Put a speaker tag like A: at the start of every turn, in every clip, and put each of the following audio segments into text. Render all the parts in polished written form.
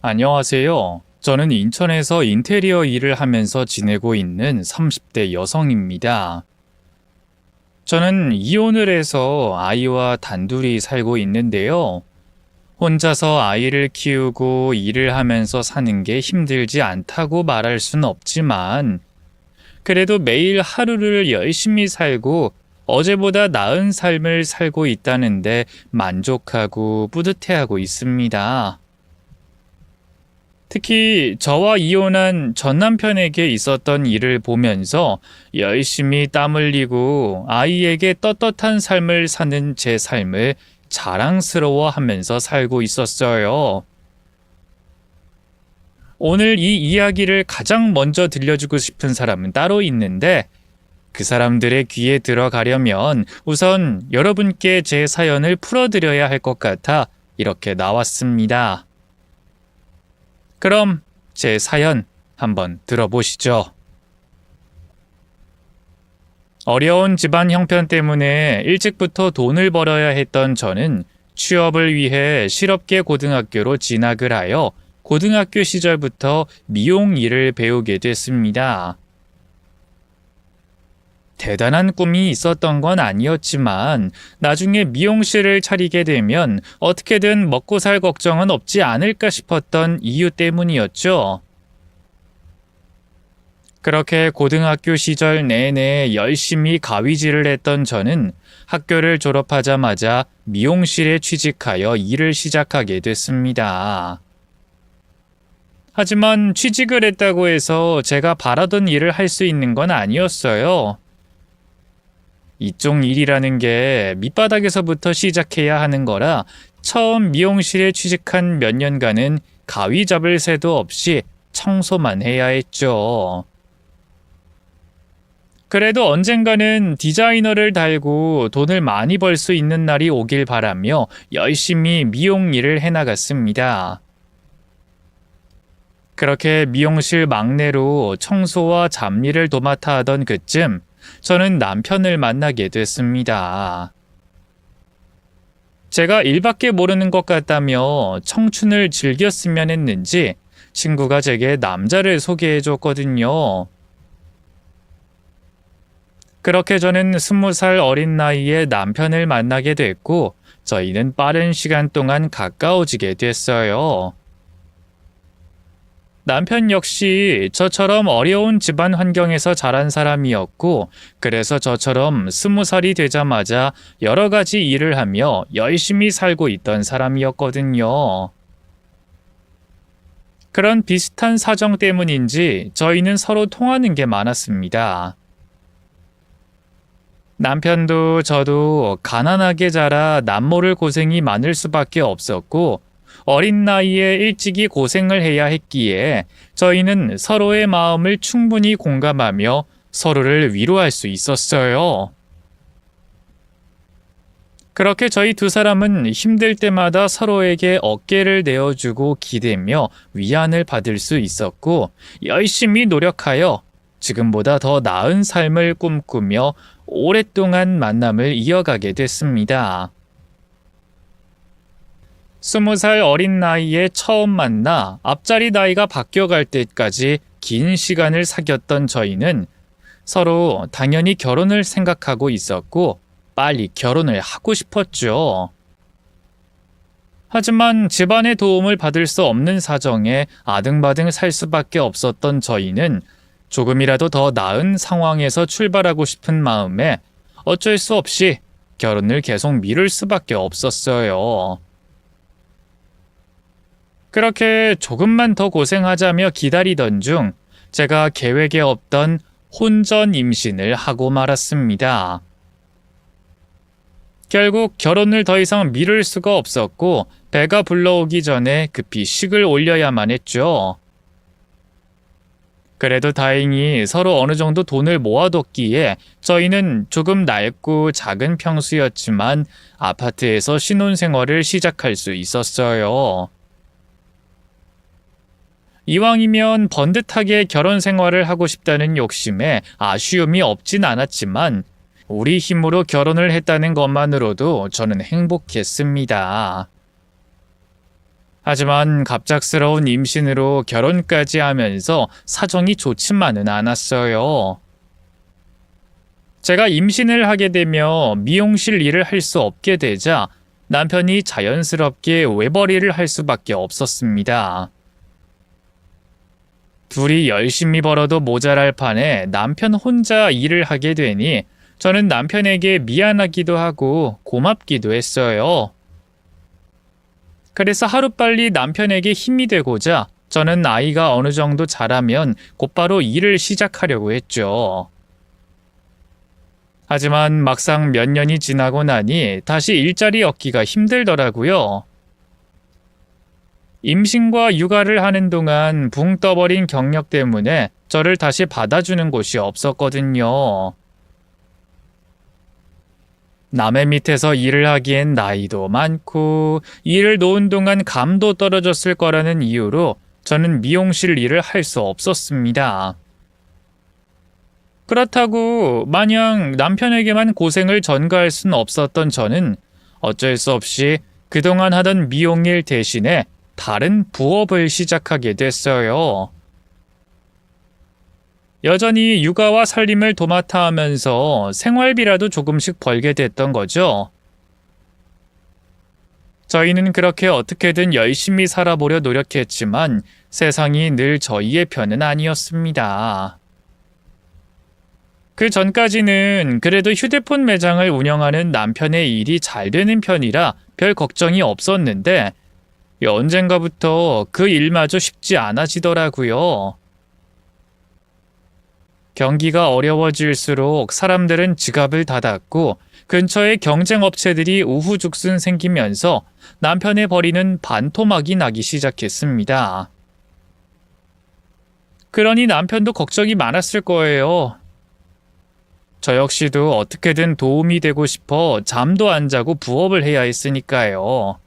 A: 안녕하세요. 저는 인천에서 인테리어 일을 하면서 지내고 있는 30대 여성입니다. 저는 이혼을 해서 아이와 단둘이 살고 있는데요. 혼자서 아이를 키우고 일을 하면서 사는 게 힘들지 않다고 말할 순 없지만, 그래도 매일 하루를 열심히 살고 어제보다 나은 삶을 살고 있다는데 만족하고 뿌듯해하고 있습니다. 특히 저와 이혼한 전 남편에게 있었던 일을 보면서 열심히 땀 흘리고 아이에게 떳떳한 삶을 사는 제 삶을 자랑스러워 하면서 살고 있었어요. 오늘 이 이야기를 가장 먼저 들려주고 싶은 사람은 따로 있는데, 그 사람들의 귀에 들어가려면 우선 여러분께 제 사연을 풀어드려야 할 것 같아 이렇게 나왔습니다. 그럼 제 사연 한번 들어보시죠. 어려운 집안 형편 때문에 일찍부터 돈을 벌어야 했던 저는 취업을 위해 실업계 고등학교로 진학을 하여 고등학교 시절부터 미용 일을 배우게 됐습니다. 대단한 꿈이 있었던 건 아니었지만 나중에 미용실을 차리게 되면 어떻게든 먹고 살 걱정은 없지 않을까 싶었던 이유 때문이었죠. 그렇게 고등학교 시절 내내 열심히 가위질을 했던 저는 학교를 졸업하자마자 미용실에 취직하여 일을 시작하게 됐습니다. 하지만 취직을 했다고 해서 제가 바라던 일을 할 수 있는 건 아니었어요. 이쪽 일이라는 게 밑바닥에서부터 시작해야 하는 거라 처음 미용실에 취직한 몇 년간은 가위 잡을 새도 없이 청소만 해야 했죠. 그래도 언젠가는 디자이너를 달고 돈을 많이 벌 수 있는 날이 오길 바라며 열심히 미용 일을 해나갔습니다. 그렇게 미용실 막내로 청소와 잡일을 도맡아 하던 그쯤 저는 남편을 만나게 됐습니다. 제가 일밖에 모르는 것 같다며 청춘을 즐겼으면 했는지 친구가 제게 남자를 소개해 줬거든요. 그렇게 저는 20살 어린 나이에 남편을 만나게 됐고 저희는 빠른 시간 동안 가까워지게 됐어요. 남편 역시 저처럼 어려운 집안 환경에서 자란 사람이었고, 그래서 저처럼 20살이 되자마자 여러 가지 일을 하며 열심히 살고 있던 사람이었거든요. 그런 비슷한 사정 때문인지 저희는 서로 통하는 게 많았습니다. 남편도 저도 가난하게 자라 남모를 고생이 많을 수밖에 없었고, 어린 나이에 일찍이 고생을 해야 했기에 저희는 서로의 마음을 충분히 공감하며 서로를 위로할 수 있었어요. 그렇게 저희 두 사람은 힘들 때마다 서로에게 어깨를 내어주고 기대며 위안을 받을 수 있었고, 열심히 노력하여 지금보다 더 나은 삶을 꿈꾸며 오랫동안 만남을 이어가게 됐습니다. 20살 어린 나이에 처음 만나 앞자리 나이가 바뀌어갈 때까지 긴 시간을 사귀었던 저희는 서로 당연히 결혼을 생각하고 있었고 빨리 결혼을 하고 싶었죠. 하지만 집안의 도움을 받을 수 없는 사정에 아등바등 살 수밖에 없었던 저희는 조금이라도 더 나은 상황에서 출발하고 싶은 마음에 어쩔 수 없이 결혼을 계속 미룰 수밖에 없었어요. 그렇게 조금만 더 고생하자며 기다리던 중 제가 계획에 없던 혼전 임신을 하고 말았습니다. 결국 결혼을 더 이상 미룰 수가 없었고 배가 불러오기 전에 급히 식을 올려야만 했죠. 그래도 다행히 서로 어느 정도 돈을 모아뒀기에 저희는 조금 낡고 작은 평수였지만 아파트에서 신혼생활을 시작할 수 있었어요. 이왕이면 번듯하게 결혼 생활을 하고 싶다는 욕심에 아쉬움이 없진 않았지만 우리 힘으로 결혼을 했다는 것만으로도 저는 행복했습니다. 하지만 갑작스러운 임신으로 결혼까지 하면서 사정이 좋지만은 않았어요. 제가 임신을 하게 되며 미용실 일을 할 수 없게 되자 남편이 자연스럽게 외벌이를 할 수밖에 없었습니다. 둘이 열심히 벌어도 모자랄 판에 남편 혼자 일을 하게 되니 저는 남편에게 미안하기도 하고 고맙기도 했어요. 그래서 하루빨리 남편에게 힘이 되고자 저는 아이가 어느 정도 자라면 곧바로 일을 시작하려고 했죠. 하지만 막상 몇 년이 지나고 나니 다시 일자리 얻기가 힘들더라고요. 임신과 육아를 하는 동안 붕 떠버린 경력 때문에 저를 다시 받아주는 곳이 없었거든요. 남의 밑에서 일을 하기엔 나이도 많고 일을 놓은 동안 감도 떨어졌을 거라는 이유로 저는 미용실 일을 할 수 없었습니다. 그렇다고 마냥 남편에게만 고생을 전가할 수는 없었던 저는 어쩔 수 없이 그동안 하던 미용일 대신에 다른 부업을 시작하게 됐어요. 여전히 육아와 살림을 도맡아 하면서 생활비라도 조금씩 벌게 됐던 거죠. 저희는 그렇게 어떻게든 열심히 살아보려 노력했지만 세상이 늘 저희의 편은 아니었습니다. 그 전까지는 그래도 휴대폰 매장을 운영하는 남편의 일이 잘 되는 편이라 별 걱정이 없었는데 언젠가부터 그 일마저 쉽지 않아지더라고요. 경기가 어려워질수록 사람들은 지갑을 닫았고 근처에 경쟁업체들이 우후죽순 생기면서 남편의 벌이는 반토막이 나기 시작했습니다. 그러니 남편도 걱정이 많았을 거예요. 저 역시도 어떻게든 도움이 되고 싶어 잠도 안 자고 부업을 해야 했으니까요.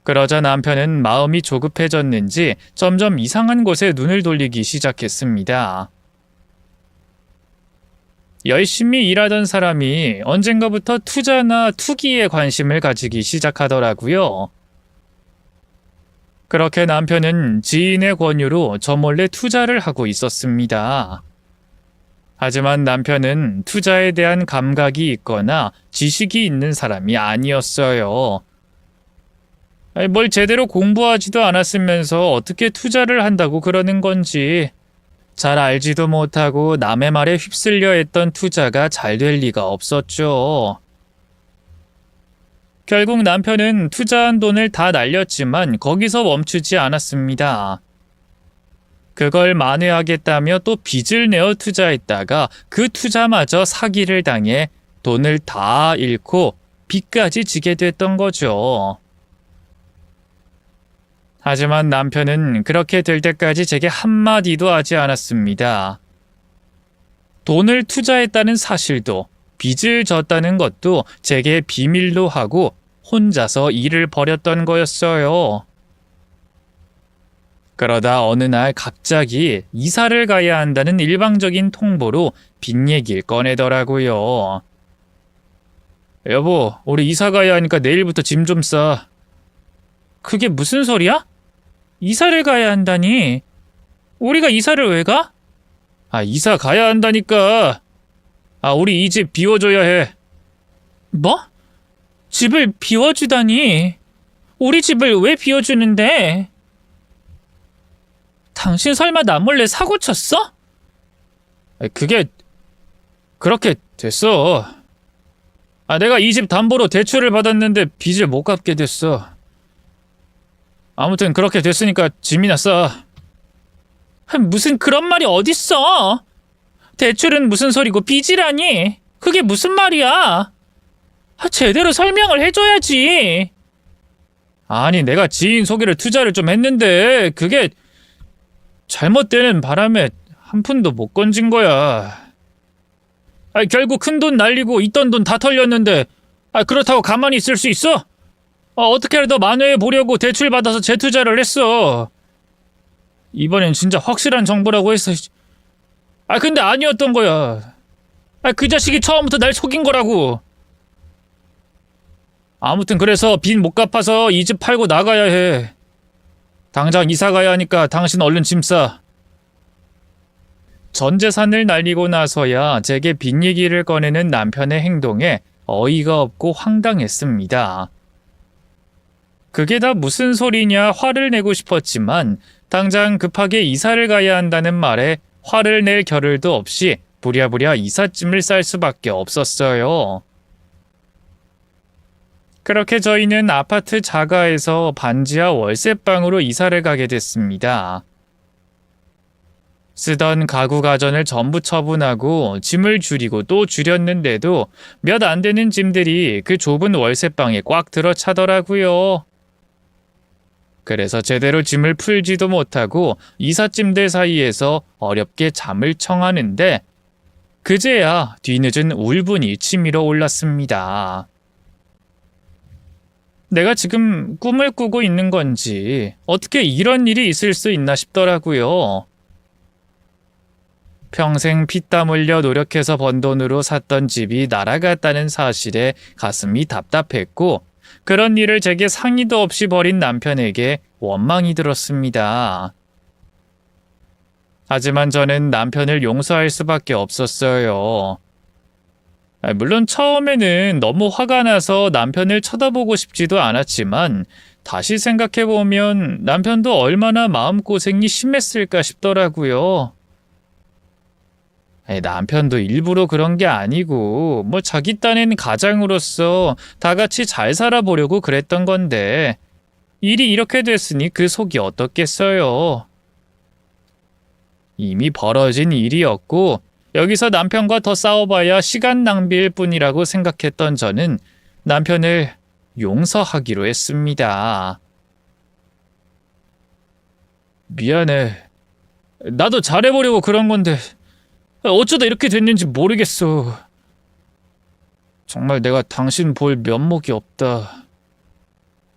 A: 그러자 남편은 마음이 조급해졌는지 점점 이상한 곳에 눈을 돌리기 시작했습니다. 열심히 일하던 사람이 언젠가부터 투자나 투기에 관심을 가지기 시작하더라고요. 그렇게 남편은 지인의 권유로 저 몰래 투자를 하고 있었습니다. 하지만 남편은 투자에 대한 감각이 있거나 지식이 있는 사람이 아니었어요. 뭘 제대로 공부하지도 않았으면서 어떻게 투자를 한다고 그러는 건지 잘 알지도 못하고 남의 말에 휩쓸려 했던 투자가 잘 될 리가 없었죠. 결국 남편은 투자한 돈을 다 날렸지만 거기서 멈추지 않았습니다. 그걸 만회하겠다며 또 빚을 내어 투자했다가 그 투자마저 사기를 당해 돈을 다 잃고 빚까지 지게 됐던 거죠. 하지만 남편은 그렇게 될 때까지 제게 한마디도 하지 않았습니다. 돈을 투자했다는 사실도 빚을 졌다는 것도 제게 비밀로 하고 혼자서 일을 벌였던 거였어요. 그러다 어느 날 갑자기 이사를 가야 한다는 일방적인 통보로 빚 얘기를 꺼내더라고요. 여보, 우리 이사 가야 하니까 내일부터 짐 좀 싸. 그게 무슨 소리야? 이사를 가야 한다니? 우리가 이사를 왜 가? 이사 가야 한다니까. 우리 이 집 비워줘야 해. 뭐? 집을 비워주다니? 우리 집을 왜 비워주는데? 당신 설마 나 몰래 사고 쳤어? 그게 그렇게 됐어. 내가 이 집 담보로 대출을 받았는데 빚을 못 갚게 됐어. 아무튼 그렇게 됐으니까 짐이나 싸. 무슨 그런 말이 어딨어? 대출은 무슨 소리고 빚이라니? 그게 무슨 말이야? 제대로 설명을 해줘야지. 아니, 내가 지인 소개를 투자를 좀 했는데 그게 잘못되는 바람에 한 푼도 못 건진 거야. 결국 큰 돈 날리고 있던 돈 다 털렸는데 그렇다고 가만히 있을 수 있어? 어떻게라도 만회해 보려고 대출 받아서 재투자를 했어. 이번엔 진짜 확실한 정보라고 했어. 근데 아니었던 거야. 그 자식이 처음부터 날 속인 거라고. 아무튼 그래서 빚 못 갚아서 이 집 팔고 나가야 해. 당장 이사 가야 하니까 당신 얼른 짐 싸. 전 재산을 날리고 나서야 제게 빚 얘기를 꺼내는 남편의 행동에 어이가 없고 황당했습니다. 그게 다 무슨 소리냐 화를 내고 싶었지만 당장 급하게 이사를 가야 한다는 말에 화를 낼 겨를도 없이 부랴부랴 이삿짐을 쌀 수밖에 없었어요. 그렇게 저희는 아파트 자가에서 반지하 월세방으로 이사를 가게 됐습니다. 쓰던 가구 가전을 전부 처분하고 짐을 줄이고 또 줄였는데도 몇 안 되는 짐들이 그 좁은 월세방에 꽉 들어 차더라고요. 그래서 제대로 짐을 풀지도 못하고 이삿짐들 사이에서 어렵게 잠을 청하는데 그제야 뒤늦은 울분이 치밀어 올랐습니다. 내가 지금 꿈을 꾸고 있는 건지 어떻게 이런 일이 있을 수 있나 싶더라고요. 평생 피땀 흘려 노력해서 번 돈으로 샀던 집이 날아갔다는 사실에 가슴이 답답했고 그런 일을 제게 상의도 없이 벌인 남편에게 원망이 들었습니다. 하지만 저는 남편을 용서할 수밖에 없었어요. 물론 처음에는 너무 화가 나서 남편을 쳐다보고 싶지도 않았지만 다시 생각해보면 남편도 얼마나 마음고생이 심했을까 싶더라고요. 남편도 일부러 그런 게 아니고 자기 딴엔 가장으로서 다 같이 잘 살아보려고 그랬던 건데 일이 이렇게 됐으니 그 속이 어떻겠어요. 이미 벌어진 일이었고 여기서 남편과 더 싸워봐야 시간 낭비일 뿐이라고 생각했던 저는 남편을 용서하기로 했습니다. 미안해. 나도 잘해보려고 그런 건데 어쩌다 이렇게 됐는지 모르겠어. 정말 내가 당신 볼 면목이 없다.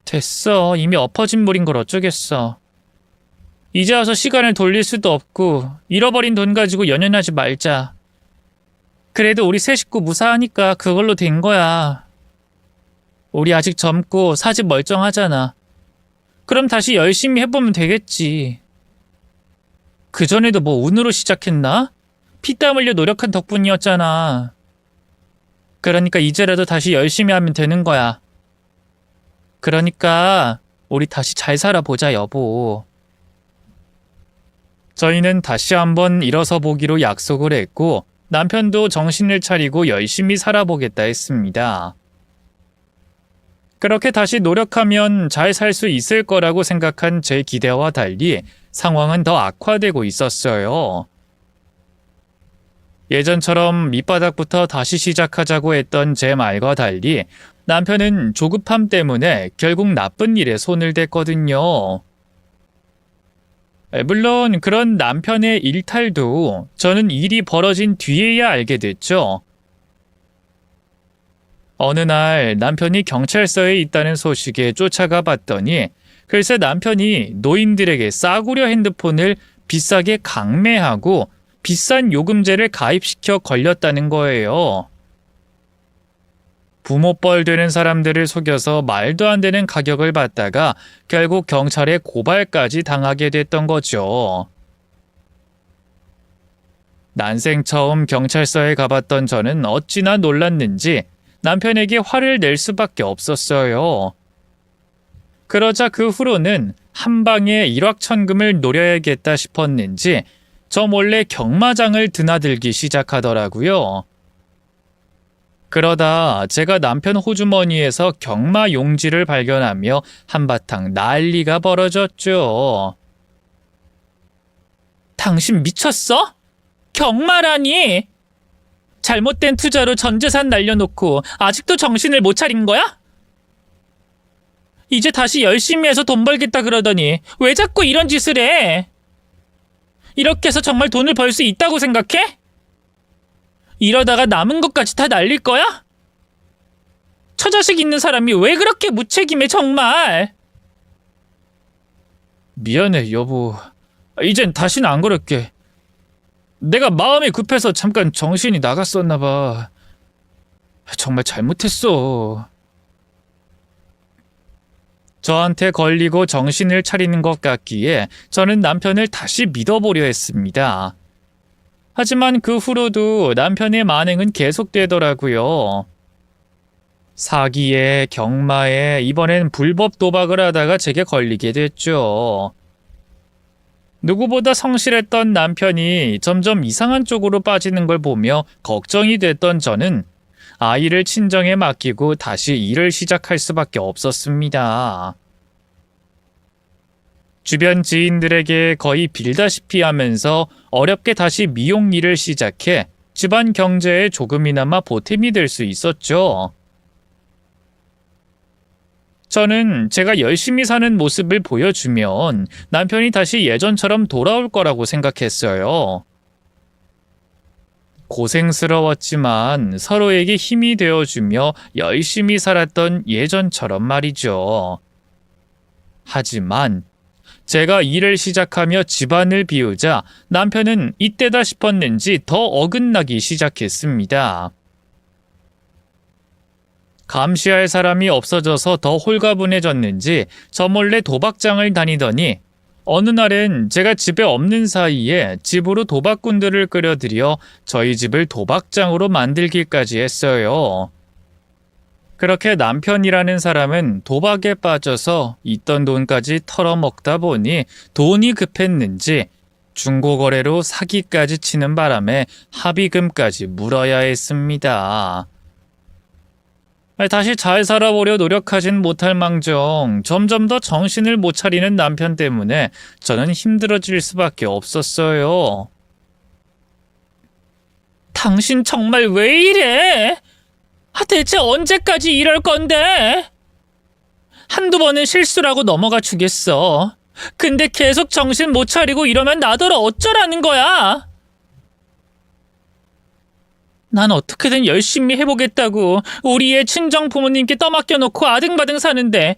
A: 됐어. 이미 엎어진 물인 걸 어쩌겠어. 이제 와서 시간을 돌릴 수도 없고 잃어버린 돈 가지고 연연하지 말자. 그래도 우리 세 식구 무사하니까 그걸로 된 거야. 우리 아직 젊고 사직 멀쩡하잖아. 그럼 다시 열심히 해보면 되겠지. 그전에도 뭐 운으로 시작했나? 피땀 흘려 노력한 덕분이었잖아. 그러니까 이제라도 다시 열심히 하면 되는 거야. 그러니까 우리 다시 잘 살아보자, 여보. 저희는 다시 한번 일어서 보기로 약속을 했고 남편도 정신을 차리고 열심히 살아보겠다 했습니다. 그렇게 다시 노력하면 잘 살 수 있을 거라고 생각한 제 기대와 달리 상황은 더 악화되고 있었어요. 예전처럼 밑바닥부터 다시 시작하자고 했던 제 말과 달리 남편은 조급함 때문에 결국 나쁜 일에 손을 댔거든요. 물론 그런 남편의 일탈도 저는 일이 벌어진 뒤에야 알게 됐죠. 어느 날 남편이 경찰서에 있다는 소식에 쫓아가 봤더니 글쎄 남편이 노인들에게 싸구려 핸드폰을 비싸게 강매하고 비싼 요금제를 가입시켜 걸렸다는 거예요. 부모뻘 되는 사람들을 속여서 말도 안 되는 가격을 받다가 결국 경찰에 고발까지 당하게 됐던 거죠. 난생 처음 경찰서에 가봤던 저는 어찌나 놀랐는지 남편에게 화를 낼 수밖에 없었어요. 그러자 그 후로는 한 방에 일확천금을 노려야겠다 싶었는지 저 몰래 경마장을 드나들기 시작하더라고요. 그러다 제가 남편 호주머니에서 경마 용지를 발견하며 한바탕 난리가 벌어졌죠. 당신 미쳤어? 경마라니? 잘못된 투자로 전 재산 날려놓고 아직도 정신을 못 차린 거야? 이제 다시 열심히 해서 돈 벌겠다 그러더니 왜 자꾸 이런 짓을 해? 이렇게 해서 정말 돈을 벌 수 있다고 생각해? 이러다가 남은 것까지 다 날릴 거야? 처자식 있는 사람이 왜 그렇게 무책임해 정말? 미안해 여보. 이젠 다시는 안 그럴게. 내가 마음이 급해서 잠깐 정신이 나갔었나 봐. 정말 잘못했어. 저한테 걸리고 정신을 차리는 것 같기에 저는 남편을 다시 믿어보려 했습니다. 하지만 그 후로도 남편의 만행은 계속되더라고요. 사기에 경마에 이번엔 불법 도박을 하다가 제게 걸리게 됐죠. 누구보다 성실했던 남편이 점점 이상한 쪽으로 빠지는 걸 보며 걱정이 됐던 저는 아이를 친정에 맡기고 다시 일을 시작할 수밖에 없었습니다. 주변 지인들에게 거의 빌다시피 하면서 어렵게 다시 미용 일을 시작해 집안 경제에 조금이나마 보탬이 될 수 있었죠. 저는 제가 열심히 사는 모습을 보여주면 남편이 다시 예전처럼 돌아올 거라고 생각했어요. 고생스러웠지만 서로에게 힘이 되어주며 열심히 살았던 예전처럼 말이죠. 하지만 제가 일을 시작하며 집안을 비우자 남편은 이때다 싶었는지 더 어긋나기 시작했습니다. 감시할 사람이 없어져서 더 홀가분해졌는지 저 몰래 도박장을 다니더니 어느 날엔 제가 집에 없는 사이에 집으로 도박꾼들을 끌어들여 저희 집을 도박장으로 만들기까지 했어요. 그렇게 남편이라는 사람은 도박에 빠져서 있던 돈까지 털어먹다 보니 돈이 급했는지 중고거래로 사기까지 치는 바람에 합의금까지 물어야 했습니다. 다시 잘 살아보려 노력하진 못할 망정 점점 더 정신을 못 차리는 남편 때문에 저는 힘들어질 수밖에 없었어요. 당신 정말 왜 이래? 대체 언제까지 이럴 건데? 한두 번은 실수라고 넘어가 주겠어. 근데 계속 정신 못 차리고 이러면 나더러 어쩌라는 거야? 난 어떻게든 열심히 해보겠다고 우리 애 친정 부모님께 떠맡겨놓고 아등바등 사는데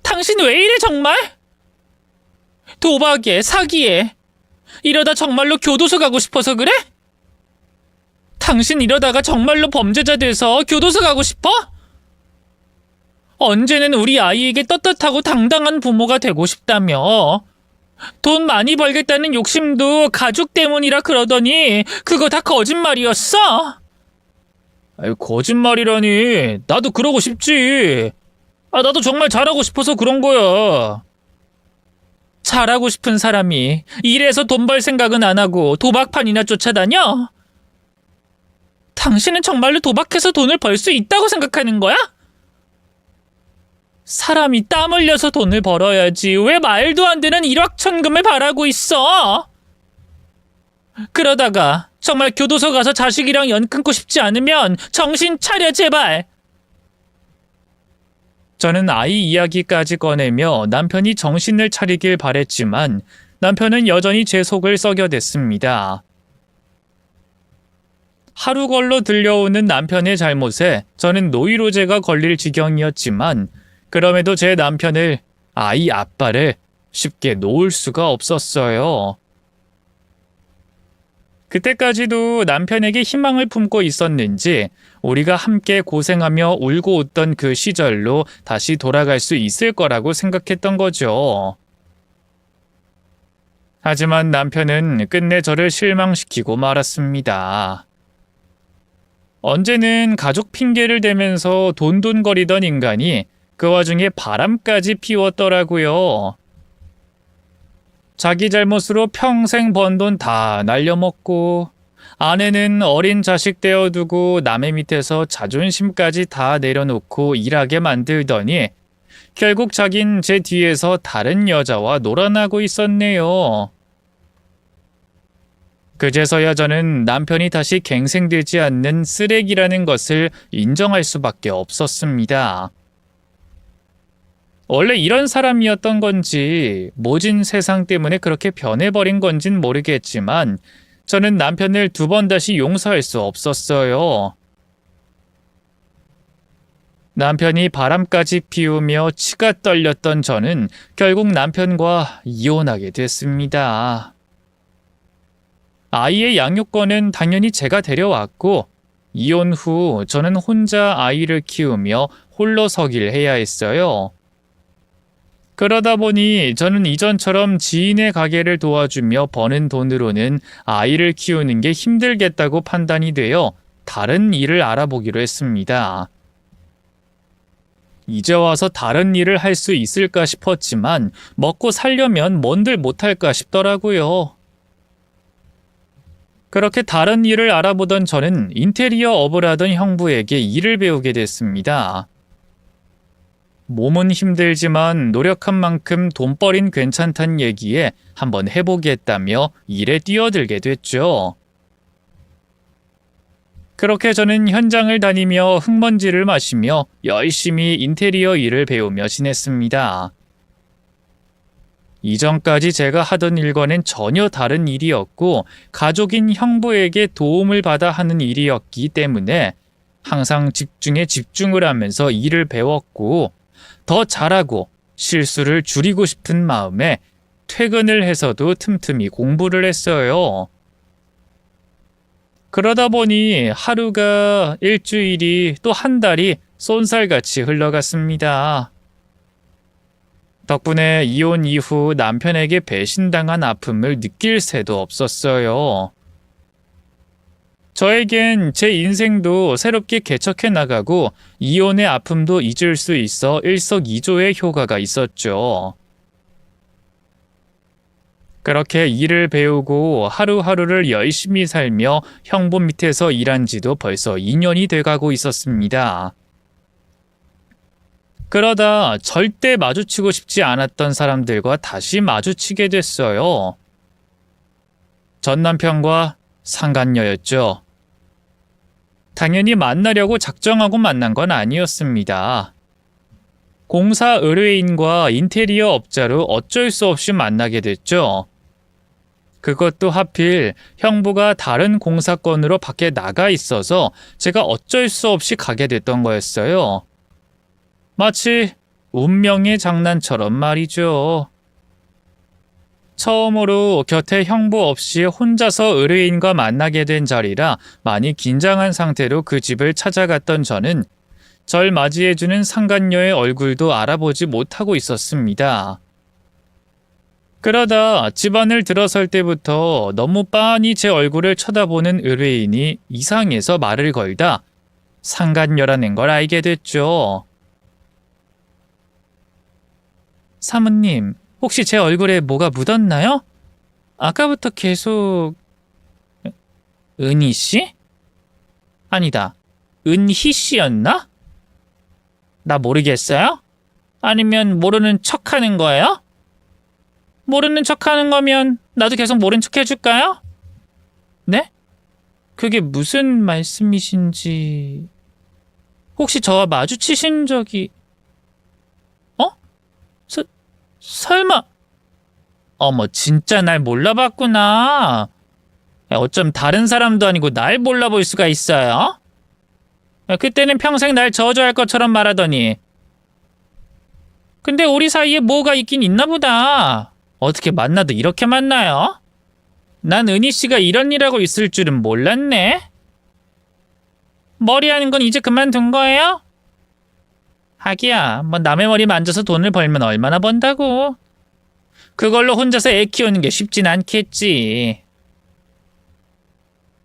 A: 당신 왜 이래 정말? 도박에 사기에 이러다 정말로 교도소 가고 싶어서 그래? 당신 이러다가 정말로 범죄자 돼서 교도소 가고 싶어? 언제는 우리 아이에게 떳떳하고 당당한 부모가 되고 싶다며. 돈 많이 벌겠다는 욕심도 가족 때문이라 그러더니 그거 다 거짓말이었어? 거짓말이라니. 나도 그러고 싶지. 나도 정말 잘하고 싶어서 그런 거야. 잘하고 싶은 사람이 일해서 돈 벌 생각은 안 하고 도박판이나 쫓아다녀? 당신은 정말로 도박해서 돈을 벌 수 있다고 생각하는 거야? 사람이 땀 흘려서 돈을 벌어야지 왜 말도 안 되는 일확천금을 바라고 있어? 그러다가 정말 교도소 가서 자식이랑 연 끊고 싶지 않으면 정신 차려 제발. 저는 아이 이야기까지 꺼내며 남편이 정신을 차리길 바랬지만 남편은 여전히 제 속을 썩여댔습니다. 하루 걸러 들려오는 남편의 잘못에 저는 노이로제가 걸릴 지경이었지만 그럼에도 제 남편을, 아이 아빠를 쉽게 놓을 수가 없었어요. 그때까지도 남편에게 희망을 품고 있었는지 우리가 함께 고생하며 울고 웃던 그 시절로 다시 돌아갈 수 있을 거라고 생각했던 거죠. 하지만 남편은 끝내 저를 실망시키고 말았습니다. 언제는 가족 핑계를 대면서 돈돈거리던 인간이 그 와중에 바람까지 피웠더라고요. 자기 잘못으로 평생 번 돈 다 날려먹고 아내는 어린 자식 떼어두고 남의 밑에서 자존심까지 다 내려놓고 일하게 만들더니 결국 자긴 제 뒤에서 다른 여자와 놀아나고 있었네요. 그제서야 저는 남편이 다시 갱생되지 않는 쓰레기라는 것을 인정할 수밖에 없었습니다. 원래 이런 사람이었던 건지 모진 세상 때문에 그렇게 변해버린 건진 모르겠지만 저는 남편을 두 번 다시 용서할 수 없었어요. 남편이 바람까지 피우며 치가 떨렸던 저는 결국 남편과 이혼하게 됐습니다. 아이의 양육권은 당연히 제가 데려왔고 이혼 후 저는 혼자 아이를 키우며 홀로 서기를 해야 했어요. 그러다 보니 저는 이전처럼 지인의 가게를 도와주며 버는 돈으로는 아이를 키우는 게 힘들겠다고 판단이 되어 다른 일을 알아보기로 했습니다. 이제 와서 다른 일을 할 수 있을까 싶었지만 먹고 살려면 뭔들 못할까 싶더라고요. 그렇게 다른 일을 알아보던 저는 인테리어 업을 하던 형부에게 일을 배우게 됐습니다. 몸은 힘들지만 노력한 만큼 돈벌이는 괜찮단 얘기에 한번 해보겠다며 일에 뛰어들게 됐죠. 그렇게 저는 현장을 다니며 흙먼지를 마시며 열심히 인테리어 일을 배우며 지냈습니다. 이전까지 제가 하던 일과는 전혀 다른 일이었고 가족인 형부에게 도움을 받아 하는 일이었기 때문에 항상 집중에 집중을 하면서 일을 배웠고 더 잘하고 실수를 줄이고 싶은 마음에 퇴근을 해서도 틈틈이 공부를 했어요. 그러다 보니 하루가 일주일이 또 한 달이 쏜살같이 흘러갔습니다. 덕분에 이혼 이후 남편에게 배신당한 아픔을 느낄 새도 없었어요. 저에겐 제 인생도 새롭게 개척해 나가고 이혼의 아픔도 잊을 수 있어 일석이조의 효과가 있었죠. 그렇게 일을 배우고 하루하루를 열심히 살며 형부 밑에서 일한 지도 벌써 2년이 돼가고 있었습니다. 그러다 절대 마주치고 싶지 않았던 사람들과 다시 마주치게 됐어요. 전 남편과 상간녀였죠. 당연히 만나려고 작정하고 만난 건 아니었습니다. 공사 의뢰인과 인테리어 업자로 어쩔 수 없이 만나게 됐죠. 그것도 하필 형부가 다른 공사건으로 밖에 나가 있어서 제가 어쩔 수 없이 가게 됐던 거였어요. 마치 운명의 장난처럼 말이죠. 처음으로 곁에 형부 없이 혼자서 의뢰인과 만나게 된 자리라 많이 긴장한 상태로 그 집을 찾아갔던 저는 절 맞이해주는 상간녀의 얼굴도 알아보지 못하고 있었습니다. 그러다 집안을 들어설 때부터 너무 빤히 제 얼굴을 쳐다보는 의뢰인이 이상해서 말을 걸다 상간녀라는 걸 알게 됐죠. 사모님, 혹시 제 얼굴에 뭐가 묻었나요? 아까부터 계속... 은희 씨? 아니다, 은희 씨였나? 나 모르겠어요? 아니면 모르는 척하는 거예요? 모르는 척하는 거면 나도 계속 모른 척 해줄까요? 네? 그게 무슨 말씀이신지... 혹시 저와 마주치신 적이... 설마... 어머, 진짜 날 몰라봤구나. 어쩜 다른 사람도 아니고 날 몰라볼 수가 있어요? 그때는 평생 날 저주할 것처럼 말하더니. 근데 우리 사이에 뭐가 있긴 있나 보다. 어떻게 만나도 이렇게 만나요? 난 은희 씨가 이런 일하고 있을 줄은 몰랐네. 머리 하는 건 이제 그만둔 거예요? 하기야, 뭐 남의 머리 만져서 돈을 벌면 얼마나 번다고. 그걸로 혼자서 애 키우는 게 쉽진 않겠지.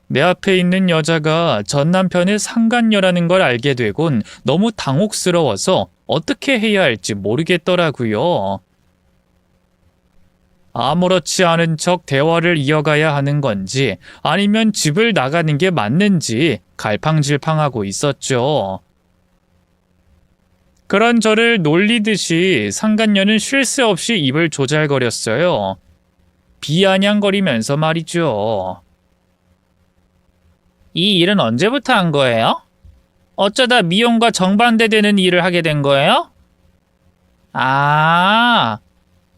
A: 내 앞에 있는 여자가 전 남편의 상간녀라는 걸 알게 되곤 너무 당혹스러워서 어떻게 해야 할지 모르겠더라고요. 아무렇지 않은 척 대화를 이어가야 하는 건지 아니면 집을 나가는 게 맞는지 갈팡질팡하고 있었죠. 그런 저를 놀리듯이 상간녀는 쉴 새 없이 입을 조잘거렸어요. 비아냥거리면서 말이죠. 이 일은 언제부터 한 거예요? 어쩌다 미용과 정반대되는 일을 하게 된 거예요? 아,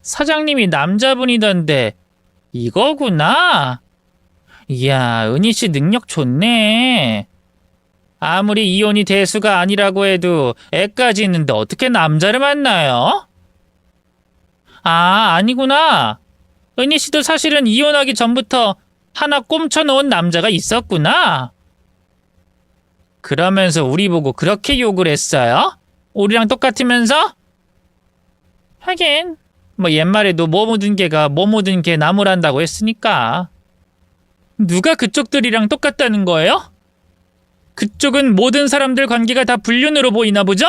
A: 사장님이 남자분이던데 이거구나. 이야, 은희 씨 능력 좋네. 아무리 이혼이 대수가 아니라고 해도 애까지 있는데 어떻게 남자를 만나요? 아, 아니구나. 은희 씨도 사실은 이혼하기 전부터 하나 꼼쳐놓은 남자가 있었구나. 그러면서 우리 보고 그렇게 욕을 했어요? 우리랑 똑같으면서? 하긴 뭐 옛말에도 뭐 묻은 개가 뭐 묻은 개 나무란다고 했으니까. 누가 그쪽들이랑 똑같다는 거예요? 그쪽은 모든 사람들 관계가 다 불륜으로 보이나 보죠?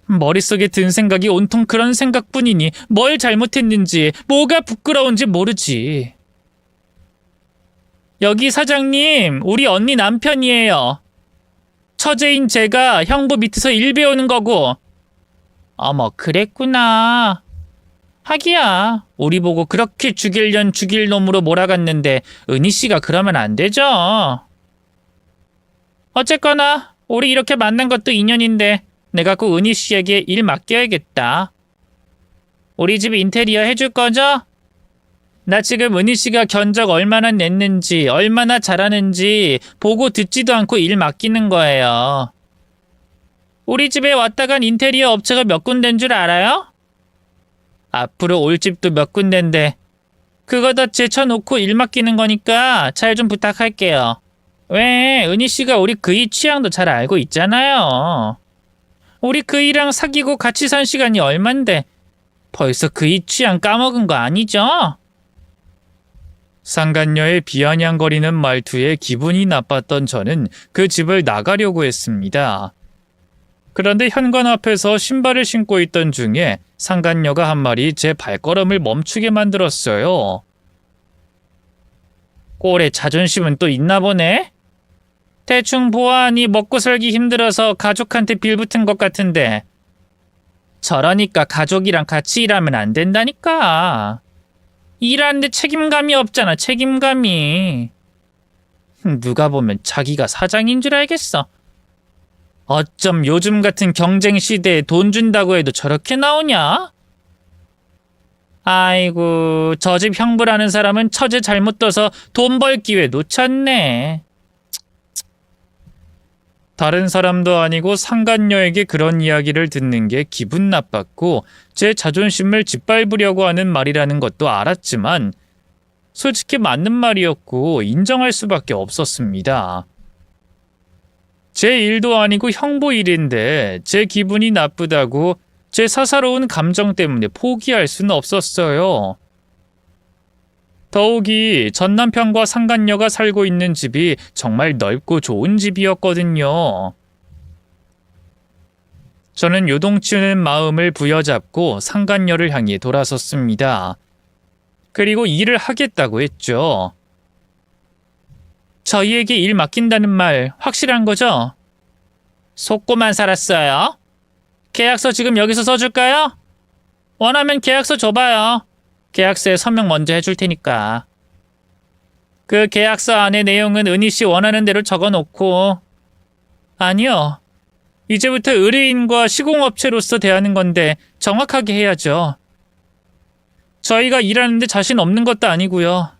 A: 머릿속에 든 생각이 온통 그런 생각뿐이니 뭘 잘못했는지 뭐가 부끄러운지 모르지. 여기 사장님, 우리 언니 남편이에요. 처제인 제가 형부 밑에서 일 배우는 거고. 어머, 그랬구나. 하기야, 우리 보고 그렇게 죽일년 죽일 놈으로 몰아갔는데 은희 씨가 그러면 안 되죠. 어쨌거나 우리 이렇게 만난 것도 인연인데 내가 꼭 은희 씨에게 일 맡겨야겠다. 우리 집 인테리어 해줄 거죠? 나 지금 은희 씨가 견적 얼마나 냈는지 얼마나 잘하는지 보고 듣지도 않고 일 맡기는 거예요. 우리 집에 왔다 간 인테리어 업체가 몇 군데인 줄 알아요? 앞으로 올 집도 몇 군데인데 그거 다 제쳐놓고 일 맡기는 거니까 잘 좀 부탁할게요. 왜? 은희 씨가 우리 그이 취향도 잘 알고 있잖아요. 우리 그이랑 사귀고 같이 산 시간이 얼만데 벌써 그이 취향 까먹은 거 아니죠? 상간녀의 비아냥거리는 말투에 기분이 나빴던 저는 그 집을 나가려고 했습니다. 그런데 현관 앞에서 신발을 신고 있던 중에 상간녀가 한 말이 제 발걸음을 멈추게 만들었어요. 꼴에 자존심은 또 있나 보네? 대충 보아하니 먹고 살기 힘들어서 가족한테 빌붙은 것 같은데 저러니까 가족이랑 같이 일하면 안 된다니까. 일하는데 책임감이 없잖아, 책임감이. 누가 보면 자기가 사장인 줄 알겠어. 어쩜 요즘 같은 경쟁 시대에 돈 준다고 해도 저렇게 나오냐? 아이고, 저 집 형부라는 사람은 처제 잘못 둬서 돈 벌 기회 놓쳤네. 다른 사람도 아니고 상간녀에게 그런 이야기를 듣는 게 기분 나빴고 제 자존심을 짓밟으려고 하는 말이라는 것도 알았지만 솔직히 맞는 말이었고 인정할 수밖에 없었습니다. 제 일도 아니고 형부 일인데 제 기분이 나쁘다고 제 사사로운 감정 때문에 포기할 수는 없었어요. 더욱이 전남편과 상간녀가 살고 있는 집이 정말 넓고 좋은 집이었거든요. 저는 요동치는 마음을 부여잡고 상간녀를 향해 돌아섰습니다. 그리고 일을 하겠다고 했죠. 저희에게 일 맡긴다는 말 확실한 거죠? 속고만 살았어요. 계약서 지금 여기서 써줄까요? 원하면 계약서 줘봐요. 계약서에 서명 먼저 해줄 테니까. 그 계약서 안에 내용은 은희 씨 원하는 대로 적어놓고. 아니요. 이제부터 의뢰인과 시공업체로서 대하는 건데 정확하게 해야죠. 저희가 일하는데 자신 없는 것도 아니고요.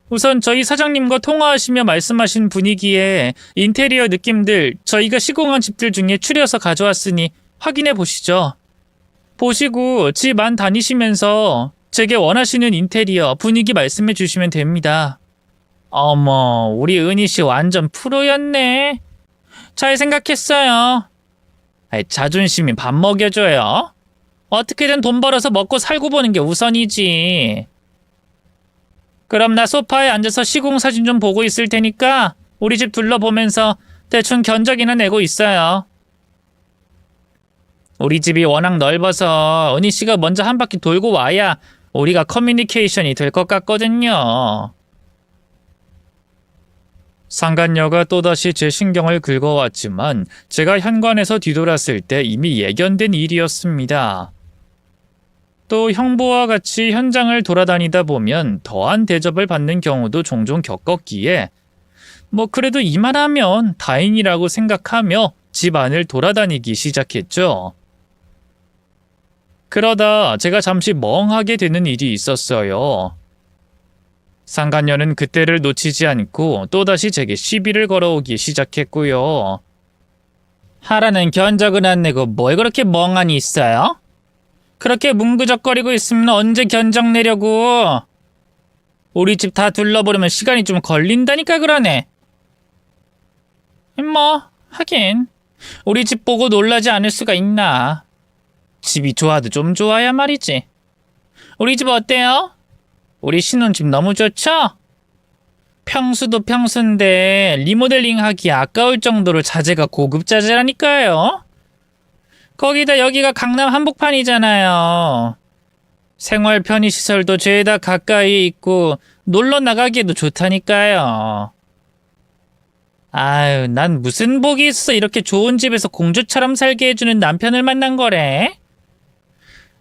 A: 우선 저희 사장님과 통화하시며 말씀하신 분위기에 인테리어 느낌들 저희가 시공한 집들 중에 추려서 가져왔으니 확인해 보시죠. 보시고 집 안 다니시면서 제게 원하시는 인테리어 분위기 말씀해 주시면 됩니다. 어머, 우리 은희 씨 완전 프로였네. 잘 생각했어요. 자존심이 밥 먹여줘요. 어떻게든 돈 벌어서 먹고 살고 보는 게 우선이지. 그럼 나 소파에 앉아서 시공 사진 좀 보고 있을 테니까 우리 집 둘러보면서 대충 견적이나 내고 있어요. 우리 집이 워낙 넓어서 은희 씨가 먼저 한 바퀴 돌고 와야 우리가 커뮤니케이션이 될 것 같거든요. 상간녀가 또다시 제 신경을 긁어왔지만 제가 현관에서 뒤돌았을 때 이미 예견된 일이었습니다. 또 형부와 같이 현장을 돌아다니다 보면 더한 대접을 받는 경우도 종종 겪었기에 뭐 그래도 이만하면 다행이라고 생각하며 집 안을 돌아다니기 시작했죠. 그러다 제가 잠시 멍하게 되는 일이 있었어요. 상간녀는 그때를 놓치지 않고 또다시 제게 시비를 걸어오기 시작했고요. 하라는 견적은 안 내고 뭘 그렇게 멍하니 있어요? 그렇게 뭉그적거리고 있으면 언제 견적 내려고? 우리 집 다 둘러보려면 시간이 좀 걸린다니까 그러네. 뭐 하긴 우리 집 보고 놀라지 않을 수가 있나. 집이 좋아도 좀 좋아야 말이지. 우리 집 어때요? 우리 신혼집 너무 좋죠? 평수도 평수인데 리모델링하기 아까울 정도로 자재가 고급자재라니까요. 거기다 여기가 강남 한복판이잖아요. 생활 편의시설도 죄다 가까이 있고 놀러 나가기에도 좋다니까요. 아유, 난 무슨 복이 있어 이렇게 좋은 집에서 공주처럼 살게 해주는 남편을 만난 거래.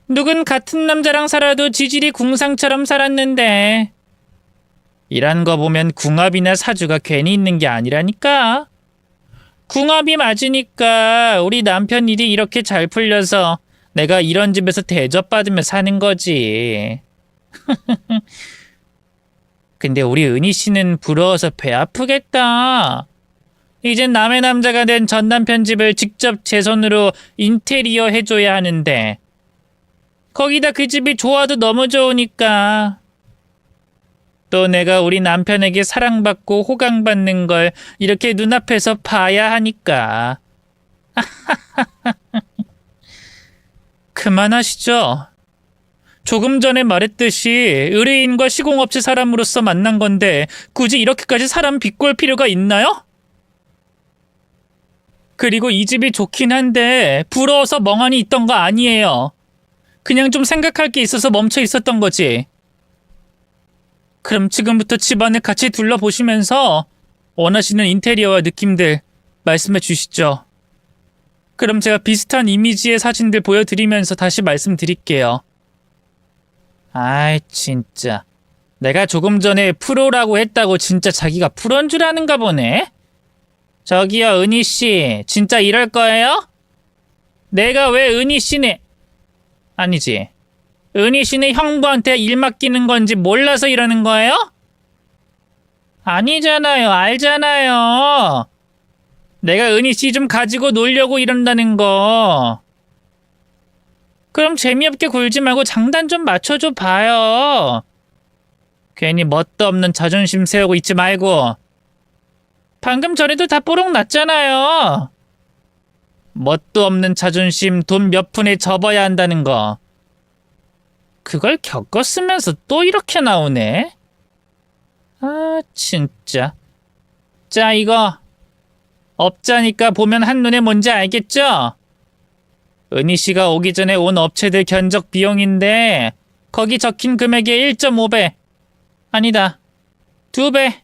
A: 누군 같은 남자랑 살아도 지질이 궁상처럼 살았는데 이란 거 보면 궁합이나 사주가 괜히 있는 게 아니라니까. 궁합이 맞으니까 우리 남편 일이 이렇게 잘 풀려서 내가 이런 집에서 대접받으며 사는 거지. 근데 우리 은희 씨는 부러워서 배 아프겠다. 이젠 남의 남자가 된 전 남편 집을 직접 제 손으로 인테리어 해줘야 하는데 거기다 그 집이 좋아도 너무 좋으니까 또 내가 우리 남편에게 사랑받고 호강받는 걸 이렇게 눈앞에서 봐야 하니까. 그만하시죠. 조금 전에 말했듯이 의뢰인과 시공업체 사람으로서 만난 건데 굳이 이렇게까지 사람 비꼴 필요가 있나요? 그리고 이 집이 좋긴 한데 부러워서 멍하니 있던 거 아니에요. 그냥 좀 생각할 게 있어서 멈춰 있었던 거지. 그럼 지금부터 집안을 같이 둘러보시면서 원하시는 인테리어와 느낌들 말씀해 주시죠. 그럼 제가 비슷한 이미지의 사진들 보여드리면서 다시 말씀드릴게요. 아이 진짜. 내가 조금 전에 프로라고 했다고 진짜 자기가 프로인 줄 아는가 보네. 저기요 은희씨 진짜 이럴 거예요? 내가 왜 은희씨네 아니지 은희씨네 형부한테 일 맡기는 건지 몰라서 이러는 거예요? 아니잖아요. 알잖아요. 내가 은희씨 좀 가지고 놀려고 이런다는 거. 그럼 재미없게 굴지 말고 장단 좀 맞춰줘 봐요. 괜히 멋도 없는 자존심 세우고 있지 말고. 방금 전에도 다 뽀록 났잖아요. 멋도 없는 자존심 돈 몇 푼에 접어야 한다는 거. 그걸 겪었으면서 또 이렇게 나오네. 아 진짜. 자 이거 업자니까 보면 한눈에 뭔지 알겠죠? 은희씨가 오기 전에 온 업체들 견적 비용인데 거기 적힌 금액의 1.5배 아니다 2배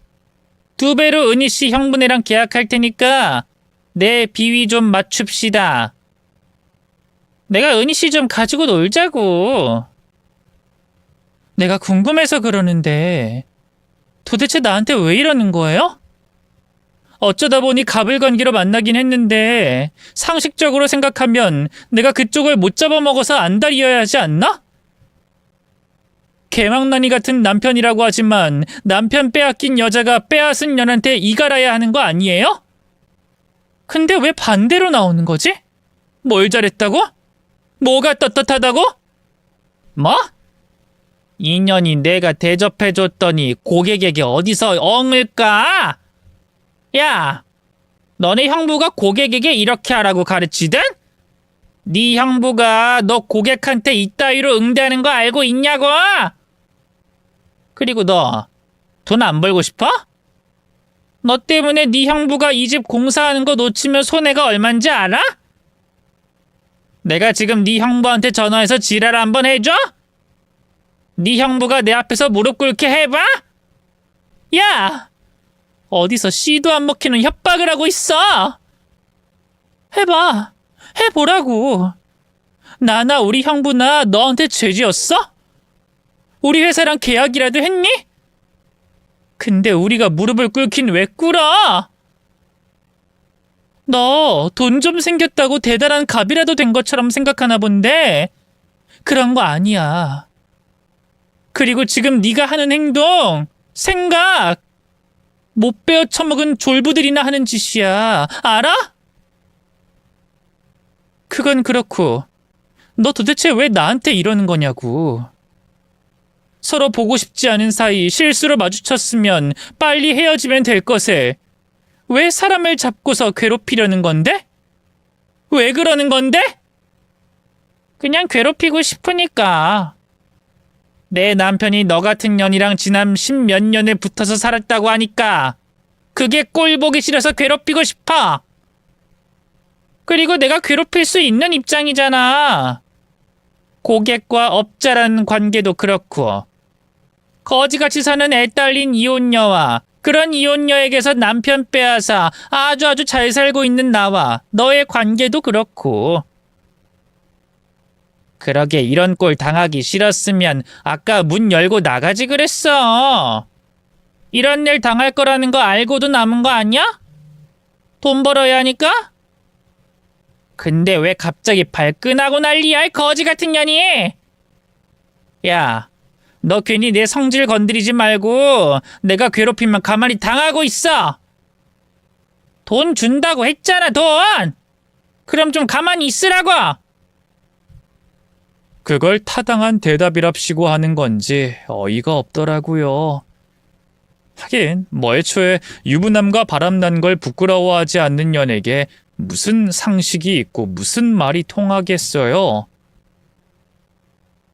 A: 2배로 은희씨 형부네랑 계약할 테니까 내 비위 좀 맞춥시다. 내가 은희씨 좀 가지고 놀자고. 내가 궁금해서 그러는데 도대체 나한테 왜 이러는 거예요? 어쩌다 보니 가불관계로 만나긴 했는데 상식적으로 생각하면 내가 그쪽을 못 잡아먹어서 안달이어야 하지 않나? 개망나니 같은 남편이라고 하지만 남편 빼앗긴 여자가 빼앗은 년한테 이갈아야 하는 거 아니에요? 근데 왜 반대로 나오는 거지? 뭘 잘했다고? 뭐가 떳떳하다고? 뭐? 인연이 내가 대접해줬더니 고객에게 어디서 엉을 까? 야, 너네 형부가 고객에게 이렇게 하라고 가르치든? 네 형부가 너 고객한테 이따위로 응대하는 거 알고 있냐고? 그리고 너 돈 안 벌고 싶어? 너 때문에 네 형부가 이 집 공사하는 거 놓치면 손해가 얼만지 알아? 내가 지금 네 형부한테 전화해서 지랄 한번 해줘? 네 형부가 내 앞에서 무릎 꿇게 해봐? 야! 어디서 씨도 안 먹히는 협박을 하고 있어? 해봐. 해보라고. 나나 우리 형부나 너한테 죄 지었어? 우리 회사랑 계약이라도 했니? 근데 우리가 무릎을 꿇긴 왜 꿇어? 너 돈 좀 생겼다고 대단한 갑이라도 된 것처럼 생각하나 본데 그런 거 아니야. 그리고 지금 네가 하는 행동, 생각 못 베어 처먹은 졸부들이나 하는 짓이야. 알아? 그건 그렇고 너 도대체 왜 나한테 이러는 거냐고. 서로 보고 싶지 않은 사이 실수로 마주쳤으면 빨리 헤어지면 될 것을 왜 사람을 잡고서 괴롭히려는 건데? 왜 그러는 건데? 그냥 괴롭히고 싶으니까. 내 남편이 너 같은 년이랑 지난 10몇 년을 붙어서 살았다고 하니까 그게 꼴 보기 싫어서 괴롭히고 싶어. 그리고 내가 괴롭힐 수 있는 입장이잖아. 고객과 업자라는 관계도 그렇고 거지같이 사는 애 딸린 이혼녀와 그런 이혼녀에게서 남편 빼앗아 아주 잘 살고 있는 나와 너의 관계도 그렇고. 그러게 이런 꼴 당하기 싫었으면 아까 문 열고 나가지 그랬어. 이런 일 당할 거라는 거 알고도 남은 거 아니야? 돈 벌어야 하니까? 근데 왜 갑자기 발끈하고 난리야, 이 거지 같은 년이? 야, 너 괜히 내 성질 건드리지 말고 내가 괴롭히면 가만히 당하고 있어. 돈 준다고 했잖아, 돈! 그럼 좀 가만히 있으라고! 그걸 타당한 대답이랍시고 하는 건지 어이가 없더라고요. 하긴 뭐 애초에 유부남과 바람난 걸 부끄러워하지 않는 년에게 무슨 상식이 있고 무슨 말이 통하겠어요.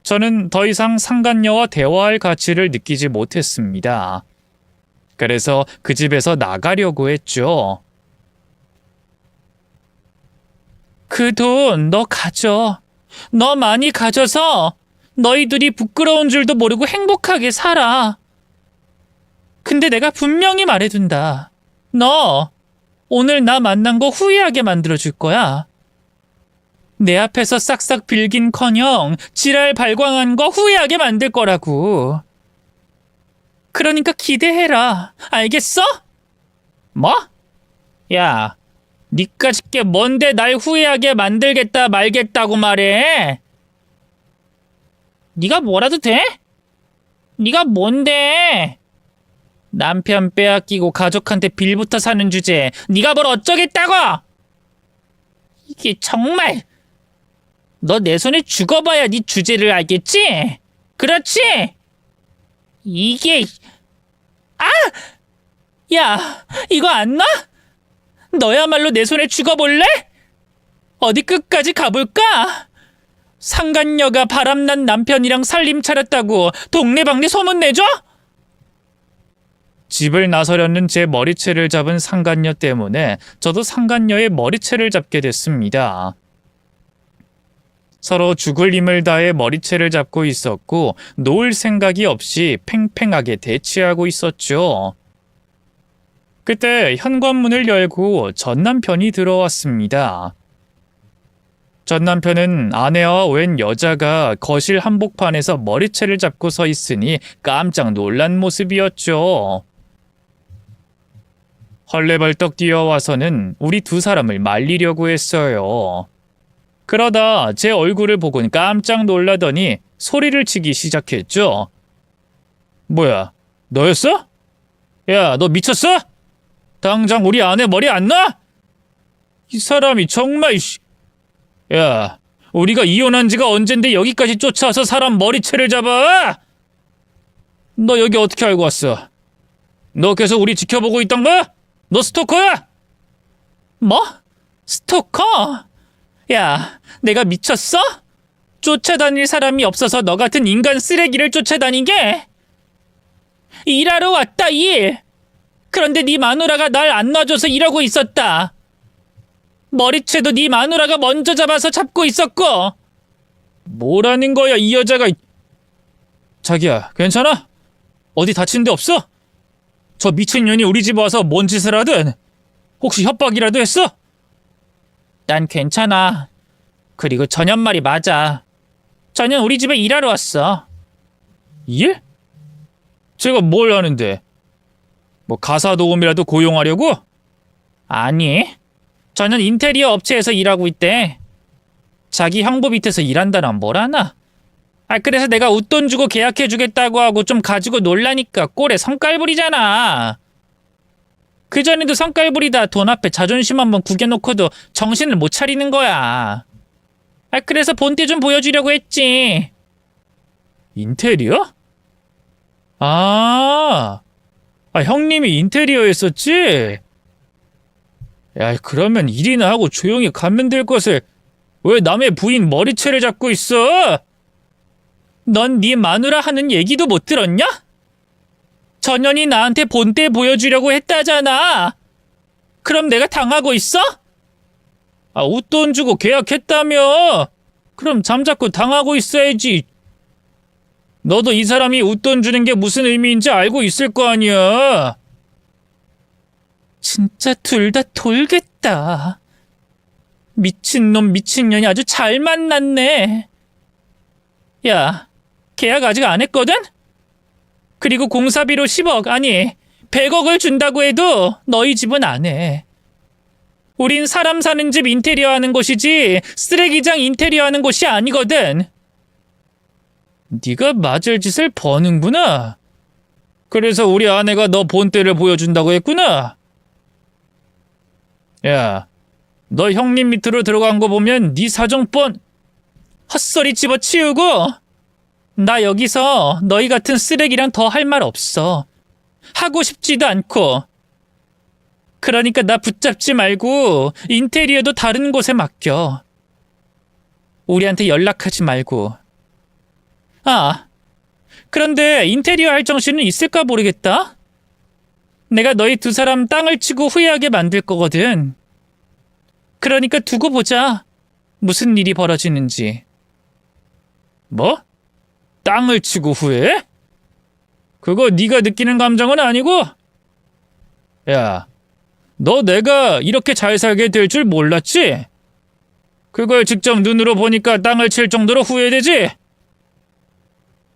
A: 저는 더 이상 상간녀와 대화할 가치를 느끼지 못했습니다. 그래서 그 집에서 나가려고 했죠. 그 돈 너 가져. 너 많이 가져서 너희 둘이 부끄러운 줄도 모르고 행복하게 살아. 근데 내가 분명히 말해둔다. 너 오늘 나 만난 거 후회하게 만들어줄 거야. 내 앞에서 싹싹 빌긴커녕 지랄 발광한 거 후회하게 만들 거라고. 그러니까 기대해라. 알겠어? 뭐? 야, 니까짓 게 뭔데 날 후회하게 만들겠다 말겠다고 말해? 니가 뭐라도 돼? 니가 뭔데? 남편 빼앗기고 가족한테 빌부터 사는 주제에 니가 뭘 어쩌겠다고? 이게 정말... 너 내 손에 죽어봐야 네 주제를 알겠지? 그렇지? 이게... 아! 야, 이거 안 나? 너야말로 내 손에 죽어볼래? 어디 끝까지 가볼까? 상간녀가 바람난 남편이랑 살림 차렸다고 동네방네 소문내줘? 집을 나서려는 제 머리채를 잡은 상간녀 때문에 저도 상간녀의 머리채를 잡게 됐습니다. 서로 죽을 힘을 다해 머리채를 잡고 있었고 놓을 생각이 없이 팽팽하게 대치하고 있었죠. 그때 현관문을 열고 전 남편이 들어왔습니다. 전 남편은 아내와 웬 여자가 거실 한복판에서 머리채를 잡고 서 있으니 깜짝 놀란 모습이었죠. 헐레벌떡 뛰어와서는 우리 두 사람을 말리려고 했어요. 그러다 제 얼굴을 보곤 깜짝 놀라더니 소리를 치기 시작했죠. 뭐야, 너였어? 야, 너 미쳤어? 당장 우리 아내 머리 안 나? 이 사람이 정말... 야, 우리가 이혼한 지가 언젠데 여기까지 쫓아와서 사람 머리채를 잡아? 너 여기 어떻게 알고 왔어? 너 계속 우리 지켜보고 있던 거야? 너 스토커야? 뭐? 스토커? 야, 내가 미쳤어? 쫓아다닐 사람이 없어서 너 같은 인간 쓰레기를 쫓아다니게? 일하러 왔다, 일! 그런데 네 마누라가 날 안 놔줘서 이러고 있었다. 머리채도 네 마누라가 먼저 잡아서 잡고 있었고. 뭐라는 거야, 이 여자가. 자기야, 괜찮아? 어디 다친 데 없어? 저 미친년이 우리 집 와서 뭔 짓을 하든 혹시 협박이라도 했어? 난 괜찮아. 그리고 전현 말이 맞아. 전현 우리 집에 일하러 왔어. 일? 제가 뭘 하는데? 뭐 가사 도우미라도 고용하려고? 아니, 저는 인테리어 업체에서 일하고 있대. 자기 형부 밑에서 일한다란 뭘 하나? 그래서 내가 웃돈 주고 계약해주겠다고 하고 좀 가지고 놀라니까 꼴에 성깔 부리잖아. 그전에도 성깔 부리다 돈 앞에 자존심 한번 구겨놓고도 정신을 못 차리는 거야. 그래서 본때 좀 보여주려고 했지. 인테리어? 형님이 인테리어 했었지? 야, 그러면 일이나 하고 조용히 가면 될 것을. 왜 남의 부인 머리채를 잡고 있어? 넌 네 마누라 하는 얘기도 못 들었냐? 전현이 나한테 본때 보여주려고 했다잖아. 그럼 내가 당하고 있어? 웃돈 주고 계약했다며. 그럼 잠자코 당하고 있어야지. 너도 이 사람이 웃돈 주는 게 무슨 의미인지 알고 있을 거 아니야. 진짜 둘 다 돌겠다. 미친놈 미친년이 아주 잘 만났네. 야, 계약 아직 안 했거든? 그리고 공사비로 10억, 아니 100억을 준다고 해도 너희 집은 안 해. 우린 사람 사는 집 인테리어 하는 곳이지 쓰레기장 인테리어 하는 곳이 아니거든. 네가 맞을 짓을 버는구나. 그래서 우리 아내가 너 본때를 보여준다고 했구나. 야, 너 형님 밑으로 들어간 거 보면 네 사정 헛소리 집어치우고 나 여기서 너희 같은 쓰레기랑 더 할 말 없어. 하고 싶지도 않고. 그러니까 나 붙잡지 말고 인테리어도 다른 곳에 맡겨. 우리한테 연락하지 말고. 그런데 인테리어 할 정신은 있을까 모르겠다. 내가 너희 두 사람 땅을 치고 후회하게 만들 거거든. 그러니까 두고 보자. 무슨 일이 벌어지는지. 뭐? 땅을 치고 후회해? 그거 네가 느끼는 감정은 아니고? 야, 너 내가 이렇게 잘 살게 될 줄 몰랐지? 그걸 직접 눈으로 보니까 땅을 칠 정도로 후회되지?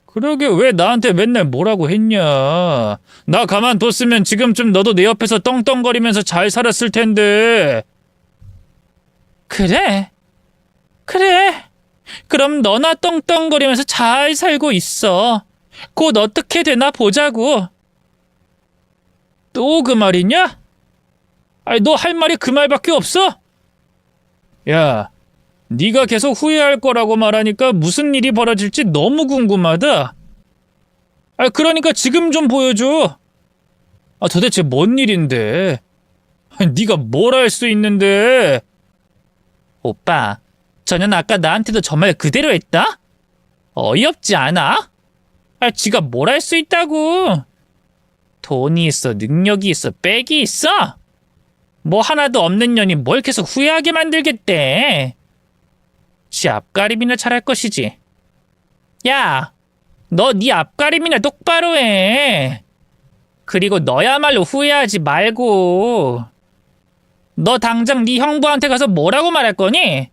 A: 그러게 왜 나한테 맨날 뭐라고 했냐. 나 가만뒀으면 지금쯤 너도 내 옆에서 떵떵거리면서 잘 살았을 텐데. 그래. 그럼 너나 떵떵거리면서 잘 살고 있어. 곧 어떻게 되나 보자고. 또 그 말이냐? 너 할 말이 그 말밖에 없어? 야, 네가 계속 후회할 거라고 말하니까 무슨 일이 벌어질지 너무 궁금하다. 그러니까 지금 좀 보여줘. 도대체 뭔 일인데? 네가 뭘 할 수 있는데? 오빠, 전현 아까 나한테도 저 말 그대로 했다? 어이없지 않아? 지가 뭘 할 수 있다고. 돈이 있어, 능력이 있어, 빽이 있어? 뭐 하나도 없는 년이 뭘 계속 후회하게 만들겠대. 지 앞가림이나 잘할 것이지. 야, 너 네 앞가림이나 똑바로 해. 그리고 너야말로 후회하지 말고. 너 당장 네 형부한테 가서 뭐라고 말할 거니?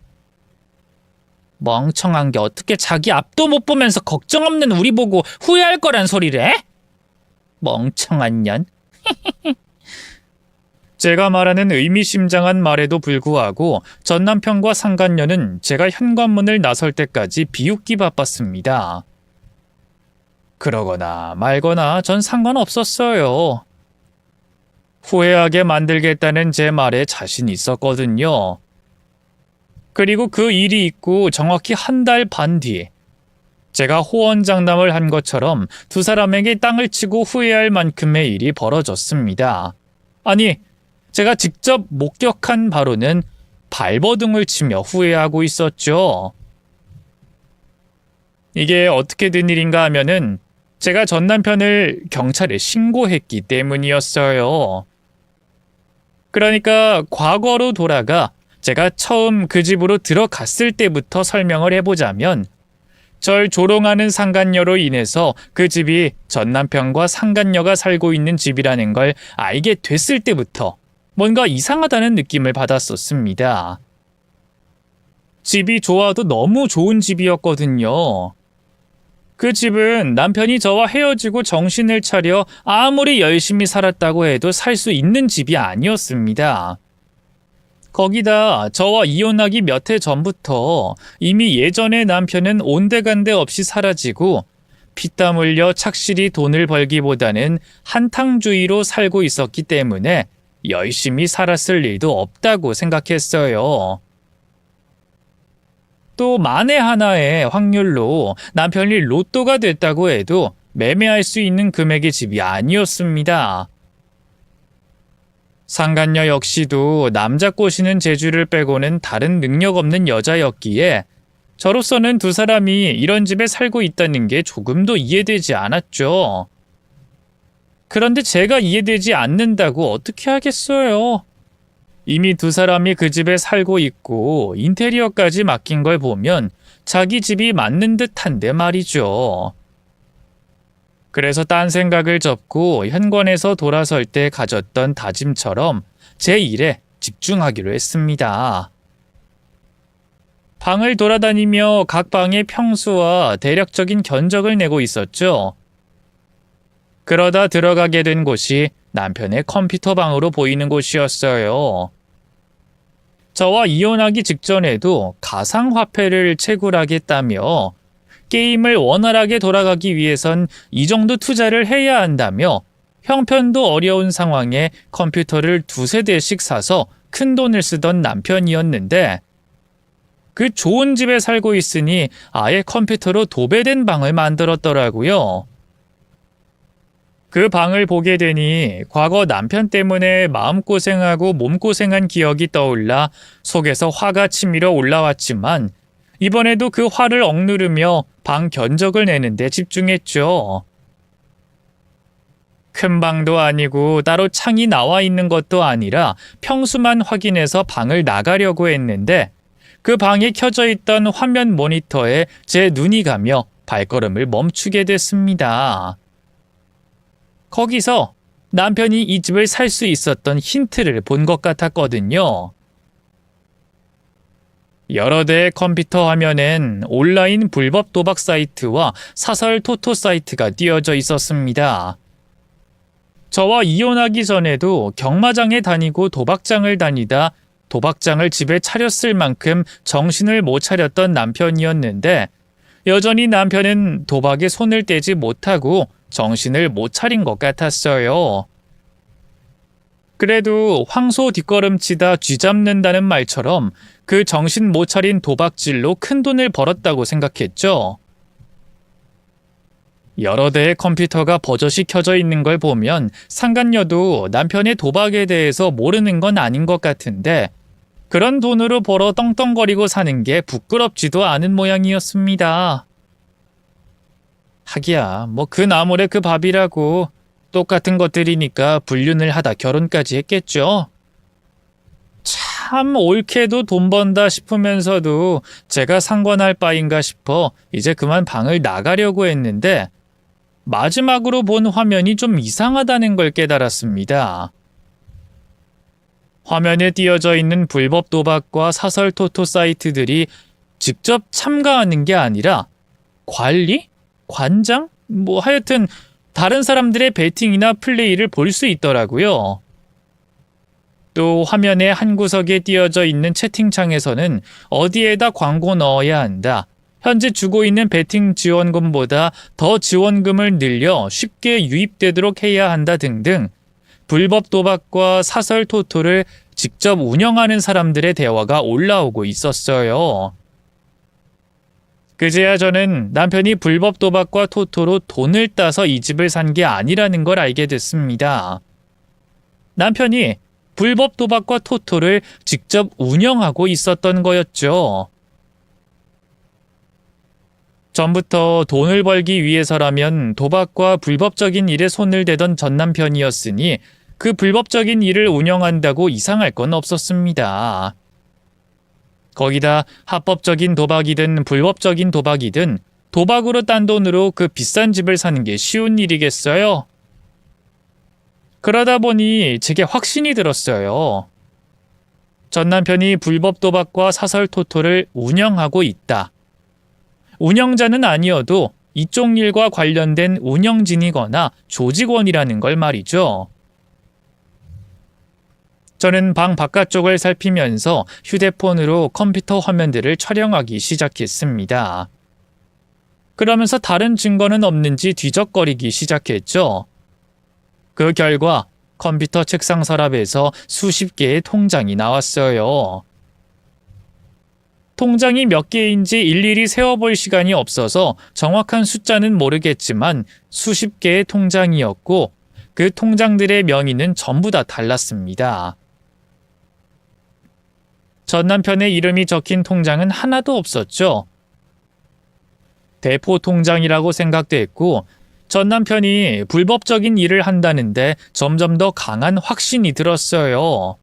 A: 멍청한 게 어떻게 자기 앞도 못 보면서 걱정 없는 우리 보고 후회할 거란 소리를 해? 멍청한 년. 제가 말하는 의미심장한 말에도 불구하고 전 남편과 상간녀는 제가 현관문을 나설 때까지 비웃기 바빴습니다. 그러거나 말거나 전 상관없었어요. 후회하게 만들겠다는 제 말에 자신 있었거든요. 그리고 그 일이 있고 정확히 한 달 반 뒤, 제가 호언장담을 한 것처럼 두 사람에게 땅을 치고 후회할 만큼의 일이 벌어졌습니다. 아니, 제가 직접 목격한 바로는 발버둥을 치며 후회하고 있었죠. 이게 어떻게 된 일인가 하면은 제가 전 남편을 경찰에 신고했기 때문이었어요. 그러니까 과거로 돌아가 제가 처음 그 집으로 들어갔을 때부터 설명을 해보자면, 절 조롱하는 상간녀로 인해서 그 집이 전 남편과 상간녀가 살고 있는 집이라는 걸 알게 됐을 때부터 뭔가 이상하다는 느낌을 받았었습니다. 집이 좋아도 너무 좋은 집이었거든요. 그 집은 남편이 저와 헤어지고 정신을 차려 아무리 열심히 살았다고 해도 살 수 있는 집이 아니었습니다. 거기다 저와 이혼하기 몇 해 전부터 이미 예전에 남편은 온데간데 없이 사라지고 피땀 흘려 착실히 돈을 벌기보다는 한탕주의로 살고 있었기 때문에 열심히 살았을 일도 없다고 생각했어요. 또 만에 하나의 확률로 남편이 로또가 됐다고 해도 매매할 수 있는 금액의 집이 아니었습니다. 상간녀 역시도 남자 꼬시는 재주를 빼고는 다른 능력 없는 여자였기에 저로서는 두 사람이 이런 집에 살고 있다는 게 조금도 이해되지 않았죠. 그런데 제가 이해되지 않는다고 어떻게 하겠어요? 이미 두 사람이 그 집에 살고 있고 인테리어까지 맡긴 걸 보면 자기 집이 맞는 듯한데 말이죠. 그래서 딴 생각을 접고 현관에서 돌아설 때 가졌던 다짐처럼 제 일에 집중하기로 했습니다. 방을 돌아다니며 각 방의 평수와 대략적인 견적을 내고 있었죠. 그러다 들어가게 된 곳이 남편의 컴퓨터 방으로 보이는 곳이었어요. 저와 이혼하기 직전에도 가상화폐를 채굴하겠다며 게임을 원활하게 돌아가기 위해선 이 정도 투자를 해야 한다며 형편도 어려운 상황에 컴퓨터를 2-3대씩 사서 큰 돈을 쓰던 남편이었는데 그 좋은 집에 살고 있으니 아예 컴퓨터로 도배된 방을 만들었더라고요. 그 방을 보게 되니 과거 남편 때문에 마음고생하고 몸고생한 기억이 떠올라 속에서 화가 치밀어 올라왔지만 이번에도 그 화를 억누르며 방 견적을 내는데 집중했죠. 큰 방도 아니고 따로 창이 나와 있는 것도 아니라 평수만 확인해서 방을 나가려고 했는데 그 방에 켜져 있던 화면 모니터에 제 눈이 가며 발걸음을 멈추게 됐습니다. 거기서 남편이 이 집을 살 수 있었던 힌트를 본 것 같았거든요. 여러 대의 컴퓨터 화면엔 온라인 불법 도박 사이트와 사설 토토 사이트가 띄어져 있었습니다. 저와 이혼하기 전에도 경마장에 다니고 도박장을 다니다 도박장을 집에 차렸을 만큼 정신을 못 차렸던 남편이었는데 여전히 남편은 도박에 손을 떼지 못하고 정신을 못 차린 것 같았어요. 그래도 황소 뒷걸음치다 쥐잡는다는 말처럼 그 정신 못 차린 도박질로 큰 돈을 벌었다고 생각했죠. 여러 대의 컴퓨터가 버젓이 켜져 있는 걸 보면 상간녀도 남편의 도박에 대해서 모르는 건 아닌 것 같은데 그런 돈으로 벌어 떵떵거리고 사는 게 부끄럽지도 않은 모양이었습니다. 하기야 뭐 그 나물에 그 밥이라고 똑같은 것들이니까 불륜을 하다 결혼까지 했겠죠. 참 옳게도 돈 번다 싶으면서도 제가 상관할 바인가 싶어 이제 그만 방을 나가려고 했는데 마지막으로 본 화면이 좀 이상하다는 걸 깨달았습니다. 화면에 띄어져 있는 불법 도박과 사설 토토 사이트들이 직접 참가하는 게 아니라 관리? 관장? 뭐 하여튼 다른 사람들의 베팅이나 플레이를 볼 수 있더라고요. 또 화면의 한 구석에 띄어져 있는 채팅창에서는 어디에다 광고 넣어야 한다. 현재 주고 있는 베팅 지원금보다 더 지원금을 늘려 쉽게 유입되도록 해야 한다 등등 불법 도박과 사설 토토를 직접 운영하는 사람들의 대화가 올라오고 있었어요. 그제야 저는 남편이 불법 도박과 토토로 돈을 따서 이 집을 산 게 아니라는 걸 알게 됐습니다. 남편이 불법 도박과 토토를 직접 운영하고 있었던 거였죠. 전부터 돈을 벌기 위해서라면 도박과 불법적인 일에 손을 대던 전 남편이었으니 그 불법적인 일을 운영한다고 이상할 건 없었습니다. 거기다 합법적인 도박이든 불법적인 도박이든 도박으로 딴 돈으로 그 비싼 집을 사는 게 쉬운 일이겠어요? 그러다 보니 제게 확신이 들었어요. 전 남편이 불법 도박과 사설 토토를 운영하고 있다. 운영자는 아니어도 이쪽 일과 관련된 운영진이거나 조직원이라는 걸 말이죠. 저는 방 바깥쪽을 살피면서 휴대폰으로 컴퓨터 화면들을 촬영하기 시작했습니다. 그러면서 다른 증거는 없는지 뒤적거리기 시작했죠. 그 결과 컴퓨터 책상 서랍에서 수십 개의 통장이 나왔어요. 통장이 몇 개인지 일일이 세어볼 시간이 없어서 정확한 숫자는 모르겠지만 수십 개의 통장이었고 그 통장들의 명의는 전부 다 달랐습니다. 전 남편의 이름이 적힌 통장은 하나도 없었죠. 대포 통장이라고 생각됐고 전 남편이 불법적인 일을 한다는데 점점 더 강한 확신이 들었어요.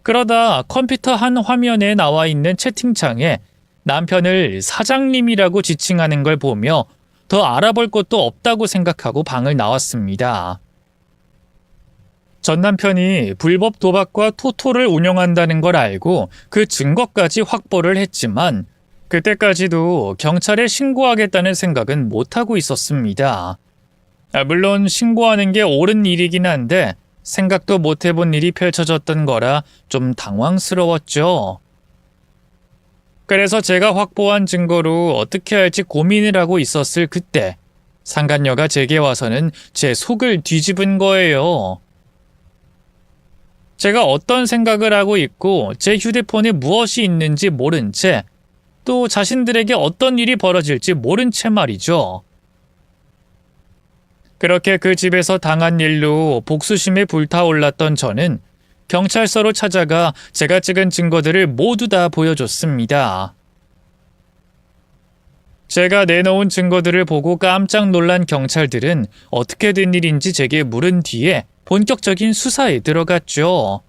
A: 그러다 컴퓨터 한 화면에 나와 있는 채팅창에 남편을 사장님이라고 지칭하는 걸 보며 더 알아볼 것도 없다고 생각하고 방을 나왔습니다. 전 남편이 불법 도박과 토토를 운영한다는 걸 알고 그 증거까지 확보를 했지만 그때까지도 경찰에 신고하겠다는 생각은 못하고 있었습니다. 물론 신고하는 게 옳은 일이긴 한데 생각도 못 해본 일이 펼쳐졌던 거라 좀 당황스러웠죠. 그래서 제가 확보한 증거로 어떻게 할지 고민을 하고 있었을 그때 상간녀가 제게 와서는 제 속을 뒤집은 거예요. 제가 어떤 생각을 하고 있고 제 휴대폰에 무엇이 있는지 모른 채 또 자신들에게 어떤 일이 벌어질지 모른 채 말이죠. 그렇게 그 집에서 당한 일로 복수심에 불타올랐던 저는 경찰서로 찾아가 제가 찍은 증거들을 모두 다 보여줬습니다. 제가 내놓은 증거들을 보고 깜짝 놀란 경찰들은 어떻게 된 일인지 제게 물은 뒤에 본격적인 수사에 들어갔죠.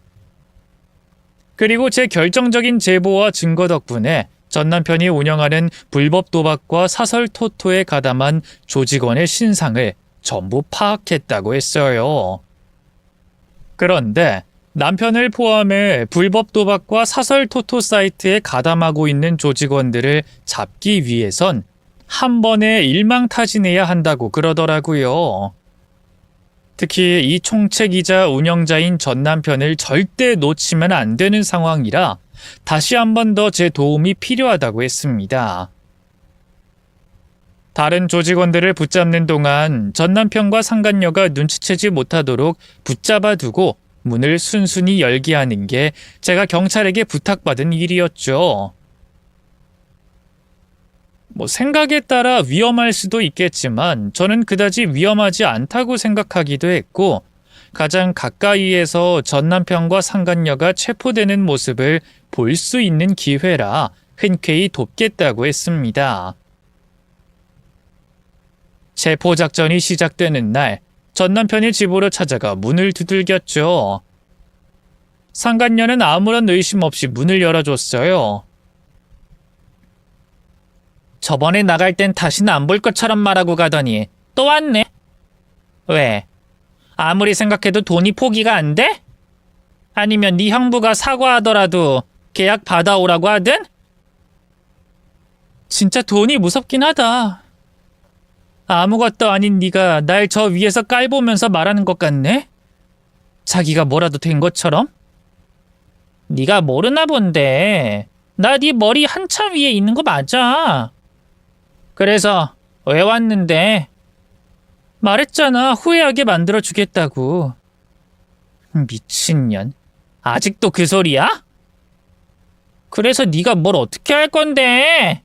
A: 그리고 제 결정적인 제보와 증거 덕분에 전 남편이 운영하는 불법 도박과 사설 토토에 가담한 조직원의 신상을 전부 파악했다고 했어요. 그런데 남편을 포함해 불법 도박과 사설 토토 사이트에 가담하고 있는 조직원들을 잡기 위해선 한 번에 일망타진해야 한다고 그러더라고요. 특히 이 총책이자 운영자인 전 남편을 절대 놓치면 안 되는 상황이라 다시 한 번 더 제 도움이 필요하다고 했습니다. 다른 조직원들을 붙잡는 동안 전 남편과 상간녀가 눈치채지 못하도록 붙잡아 두고 문을 순순히 열게 하는 게 제가 경찰에게 부탁받은 일이었죠. 생각에 따라 위험할 수도 있겠지만 저는 그다지 위험하지 않다고 생각하기도 했고 가장 가까이에서 전 남편과 상간녀가 체포되는 모습을 볼 수 있는 기회라 흔쾌히 돕겠다고 했습니다. 체포 작전이 시작되는 날, 전 남편이 집으로 찾아가 문을 두들겼죠. 상간녀는 아무런 의심 없이 문을 열어줬어요. 저번에 나갈 땐 다시는 안 볼 것처럼 말하고 가더니 또 왔네. 왜? 아무리 생각해도 돈이 포기가 안 돼? 아니면 네 형부가 사과하더라도 계약 받아오라고 하든? 진짜 돈이 무섭긴 하다. 아무것도 아닌 네가 날 저 위에서 깔보면서 말하는 것 같네? 자기가 뭐라도 된 것처럼? 네가 모르나 본데 나 네 머리 한참 위에 있는 거 맞아. 그래서 왜 왔는데? 말했잖아, 후회하게 만들어주겠다고. 미친년, 아직도 그 소리야? 그래서 네가 뭘 어떻게 할 건데?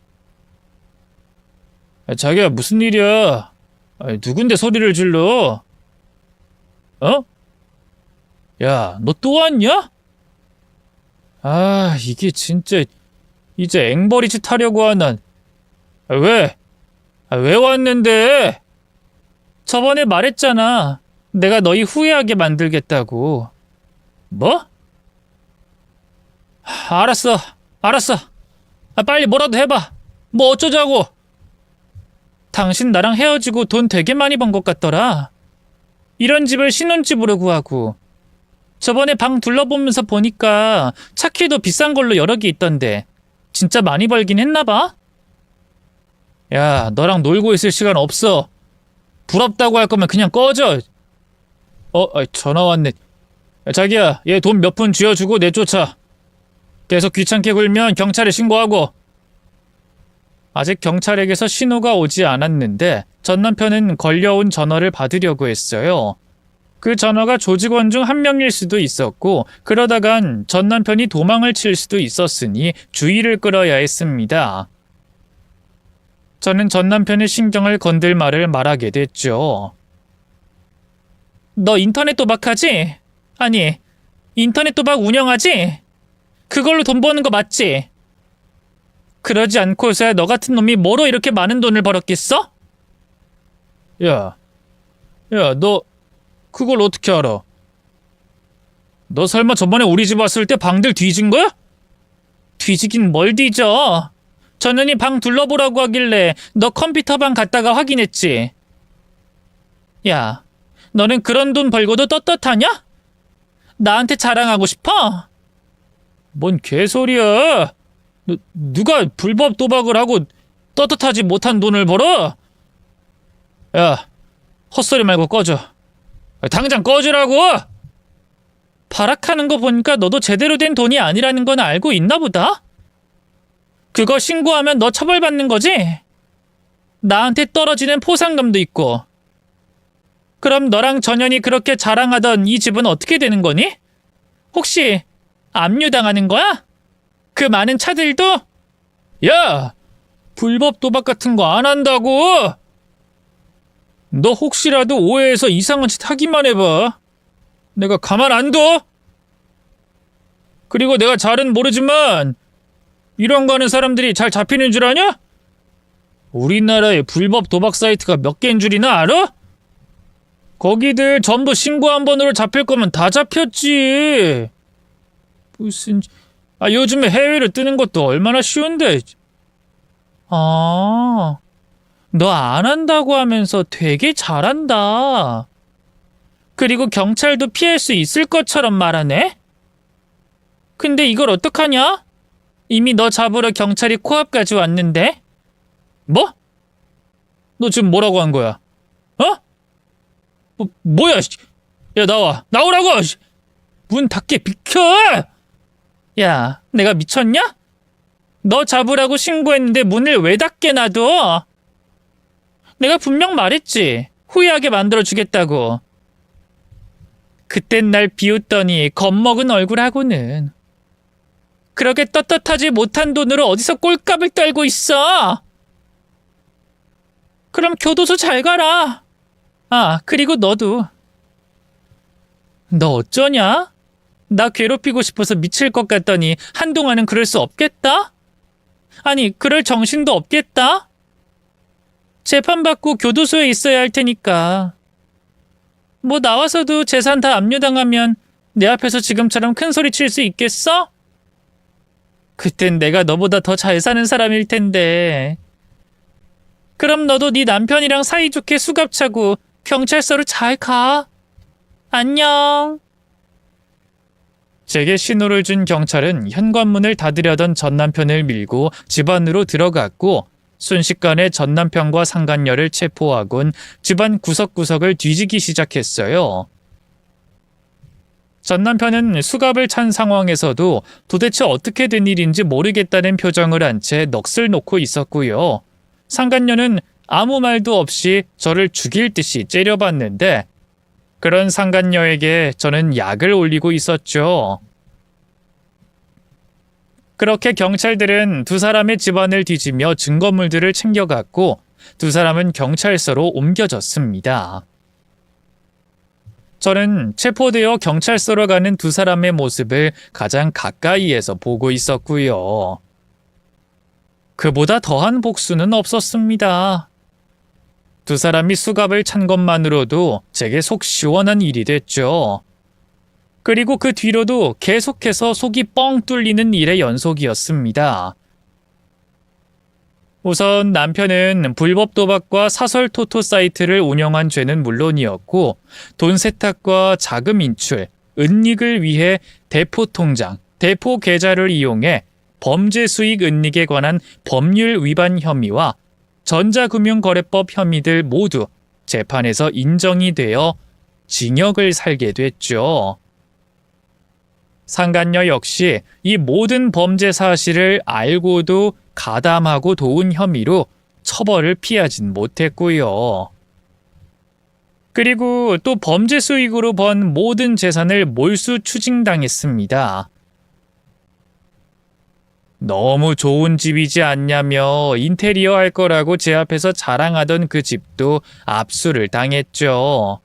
A: 자기야, 무슨 일이야? 누군데 소리를 질러? 어? 야, 너 또 왔냐? 아, 이게 진짜 이제 앵벌이짓 하려고 하나. 왜? 왜 왔는데? 저번에 말했잖아. 내가 너희 후회하게 만들겠다고. 뭐? 알았어. 빨리 뭐라도 해봐. 뭐 어쩌자고. 당신 나랑 헤어지고 돈 되게 많이 번 것 같더라. 이런 집을 신혼집으로 구하고. 저번에 방 둘러보면서 보니까 차키도 비싼 걸로 여러 개 있던데 진짜 많이 벌긴 했나 봐? 야, 너랑 놀고 있을 시간 없어. 부럽다고 할 거면 그냥 꺼져. 전화 왔네. 자기야, 얘 돈 몇 푼 쥐어주고 내쫓아. 계속 귀찮게 굴면 경찰에 신고하고. 아직 경찰에게서 신호가 오지 않았는데 전 남편은 걸려온 전화를 받으려고 했어요. 그 전화가 조직원 중 한 명일 수도 있었고 그러다간 전 남편이 도망을 칠 수도 있었으니 주의를 끌어야 했습니다. 저는 전 남편의 신경을 건들 말을 말하게 됐죠. 너 인터넷 도박하지? 아니, 인터넷 도박 운영하지? 그걸로 돈 버는 거 맞지? 그러지 않고서야 너 같은 놈이 뭐로 이렇게 많은 돈을 벌었겠어? 야, 너 그걸 어떻게 알아? 너 설마 저번에 우리 집 왔을 때 방들 뒤진 거야? 뒤지긴 뭘 뒤져? 전현이 방 둘러보라고 하길래 너 컴퓨터 방 갔다가 확인했지. 야, 너는 그런 돈 벌고도 떳떳하냐? 나한테 자랑하고 싶어? 뭔 개소리야. 누가 불법 도박을 하고 떳떳하지 못한 돈을 벌어? 야, 헛소리 말고 꺼져. 당장 꺼지라고! 발악하는 거 보니까 너도 제대로 된 돈이 아니라는 건 알고 있나 보다? 그거 신고하면 너 처벌받는 거지? 나한테 떨어지는 포상금도 있고. 그럼 너랑 전현이 그렇게 자랑하던 이 집은 어떻게 되는 거니? 혹시 압류당하는 거야? 그 많은 차들도? 야! 불법 도박 같은 거 안 한다고! 너 혹시라도 오해해서 이상한 짓 하기만 해봐. 내가 가만 안 둬? 그리고 내가 잘은 모르지만 이런 거 하는 사람들이 잘 잡히는 줄 아냐? 우리나라에 불법 도박 사이트가 몇 개인 줄이나 알아? 거기들 전부 신고 한 번으로 잡힐 거면 다 잡혔지. 무슨... 요즘에 해외로 뜨는 것도 얼마나 쉬운데. 너 안 한다고 하면서 되게 잘한다. 그리고 경찰도 피할 수 있을 것처럼 말하네? 근데 이걸 어떡하냐? 이미 너 잡으러 경찰이 코앞까지 왔는데? 뭐? 너 지금 뭐라고 한 거야? 뭐야? 야, 나오라고! 문 닫게 비켜! 야, 내가 미쳤냐? 너 잡으라고 신고했는데 문을 왜 닫게 놔둬? 내가 분명 말했지. 후회하게 만들어주겠다고. 그땐 날 비웃더니 겁먹은 얼굴하고는. 그렇게 떳떳하지 못한 돈으로 어디서 꼴값을 떨고 있어? 그럼 교도소 잘 가라. 그리고 너도. 너 어쩌냐? 나 괴롭히고 싶어서 미칠 것 같더니 한동안은 그럴 수 없겠다? 아니, 그럴 정신도 없겠다? 재판받고 교도소에 있어야 할 테니까. 뭐 나와서도 재산 다 압류당하면 내 앞에서 지금처럼 큰 소리 칠 수 있겠어? 그땐 내가 너보다 더 잘 사는 사람일 텐데. 그럼 너도 네 남편이랑 사이좋게 수갑차고 경찰서로 잘 가. 안녕. 제게 신호를 준 경찰은 현관문을 닫으려던 전 남편을 밀고 집 안으로 들어갔고 순식간에 전 남편과 상간녀를 체포하곤 집안 구석구석을 뒤지기 시작했어요. 전 남편은 수갑을 찬 상황에서도 도대체 어떻게 된 일인지 모르겠다는 표정을 한 채 넋을 놓고 있었고요. 상간녀는 아무 말도 없이 저를 죽일 듯이 째려봤는데 그런 상간녀에게 저는 약을 올리고 있었죠. 그렇게 경찰들은 두 사람의 집안을 뒤지며 증거물들을 챙겨갔고 두 사람은 경찰서로 옮겨졌습니다. 저는 체포되어 경찰서로 가는 두 사람의 모습을 가장 가까이에서 보고 있었고요. 그보다 더한 복수는 없었습니다. 두 사람이 수갑을 찬 것만으로도 제게 속 시원한 일이 됐죠. 그리고 그 뒤로도 계속해서 속이 뻥 뚫리는 일의 연속이었습니다. 우선 남편은 불법 도박과 사설 토토 사이트를 운영한 죄는 물론이었고 돈 세탁과 자금 인출, 은닉을 위해 대포 통장, 대포 계좌를 이용해 범죄 수익 은닉에 관한 법률 위반 혐의와 전자금융거래법 혐의들 모두 재판에서 인정이 되어 징역을 살게 됐죠. 상간녀 역시 이 모든 범죄 사실을 알고도 가담하고 도운 혐의로 처벌을 피하진 못했고요. 그리고 또 범죄 수익으로 번 모든 재산을 몰수 추징당했습니다. 너무 좋은 집이지 않냐며 인테리어 할 거라고 제 앞에서 자랑하던 그 집도 압수를 당했죠.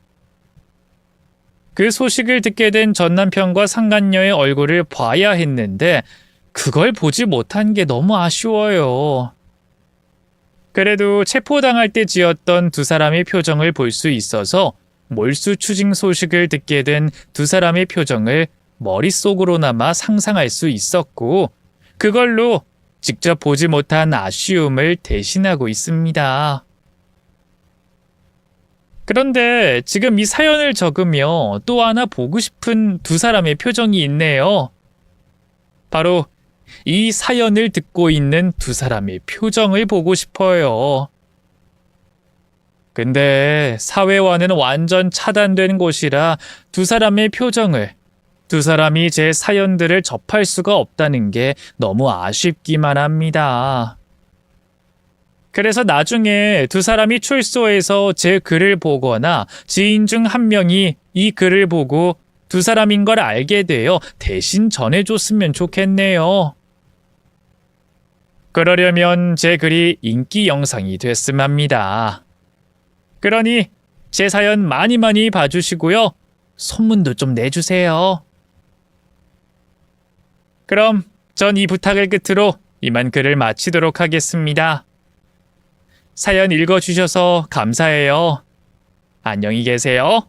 A: 그 소식을 듣게 된 전 남편과 상간녀의 얼굴을 봐야 했는데 그걸 보지 못한 게 너무 아쉬워요. 그래도 체포당할 때 지었던 두 사람의 표정을 볼 수 있어서 몰수 추징 소식을 듣게 된 두 사람의 표정을 머릿속으로나마 상상할 수 있었고 그걸로 직접 보지 못한 아쉬움을 대신하고 있습니다. 그런데 지금 이 사연을 적으며 또 하나 보고 싶은 두 사람의 표정이 있네요. 바로 이 사연을 듣고 있는 두 사람의 표정을 보고 싶어요. 근데 사회와는 완전 차단된 곳이라 두 사람의 표정을, 두 사람이 제 사연들을 접할 수가 없다는 게 너무 아쉽기만 합니다. 그래서 나중에 두 사람이 출소해서 제 글을 보거나 지인 중 한 명이 이 글을 보고 두 사람인 걸 알게 되어 대신 전해줬으면 좋겠네요. 그러려면 제 글이 인기 영상이 됐음 합니다. 그러니 제 사연 많이 봐주시고요. 소문도 좀 내주세요. 그럼 전 이 부탁을 끝으로 이만 글을 마치도록 하겠습니다. 사연 읽어주셔서 감사해요. 안녕히 계세요.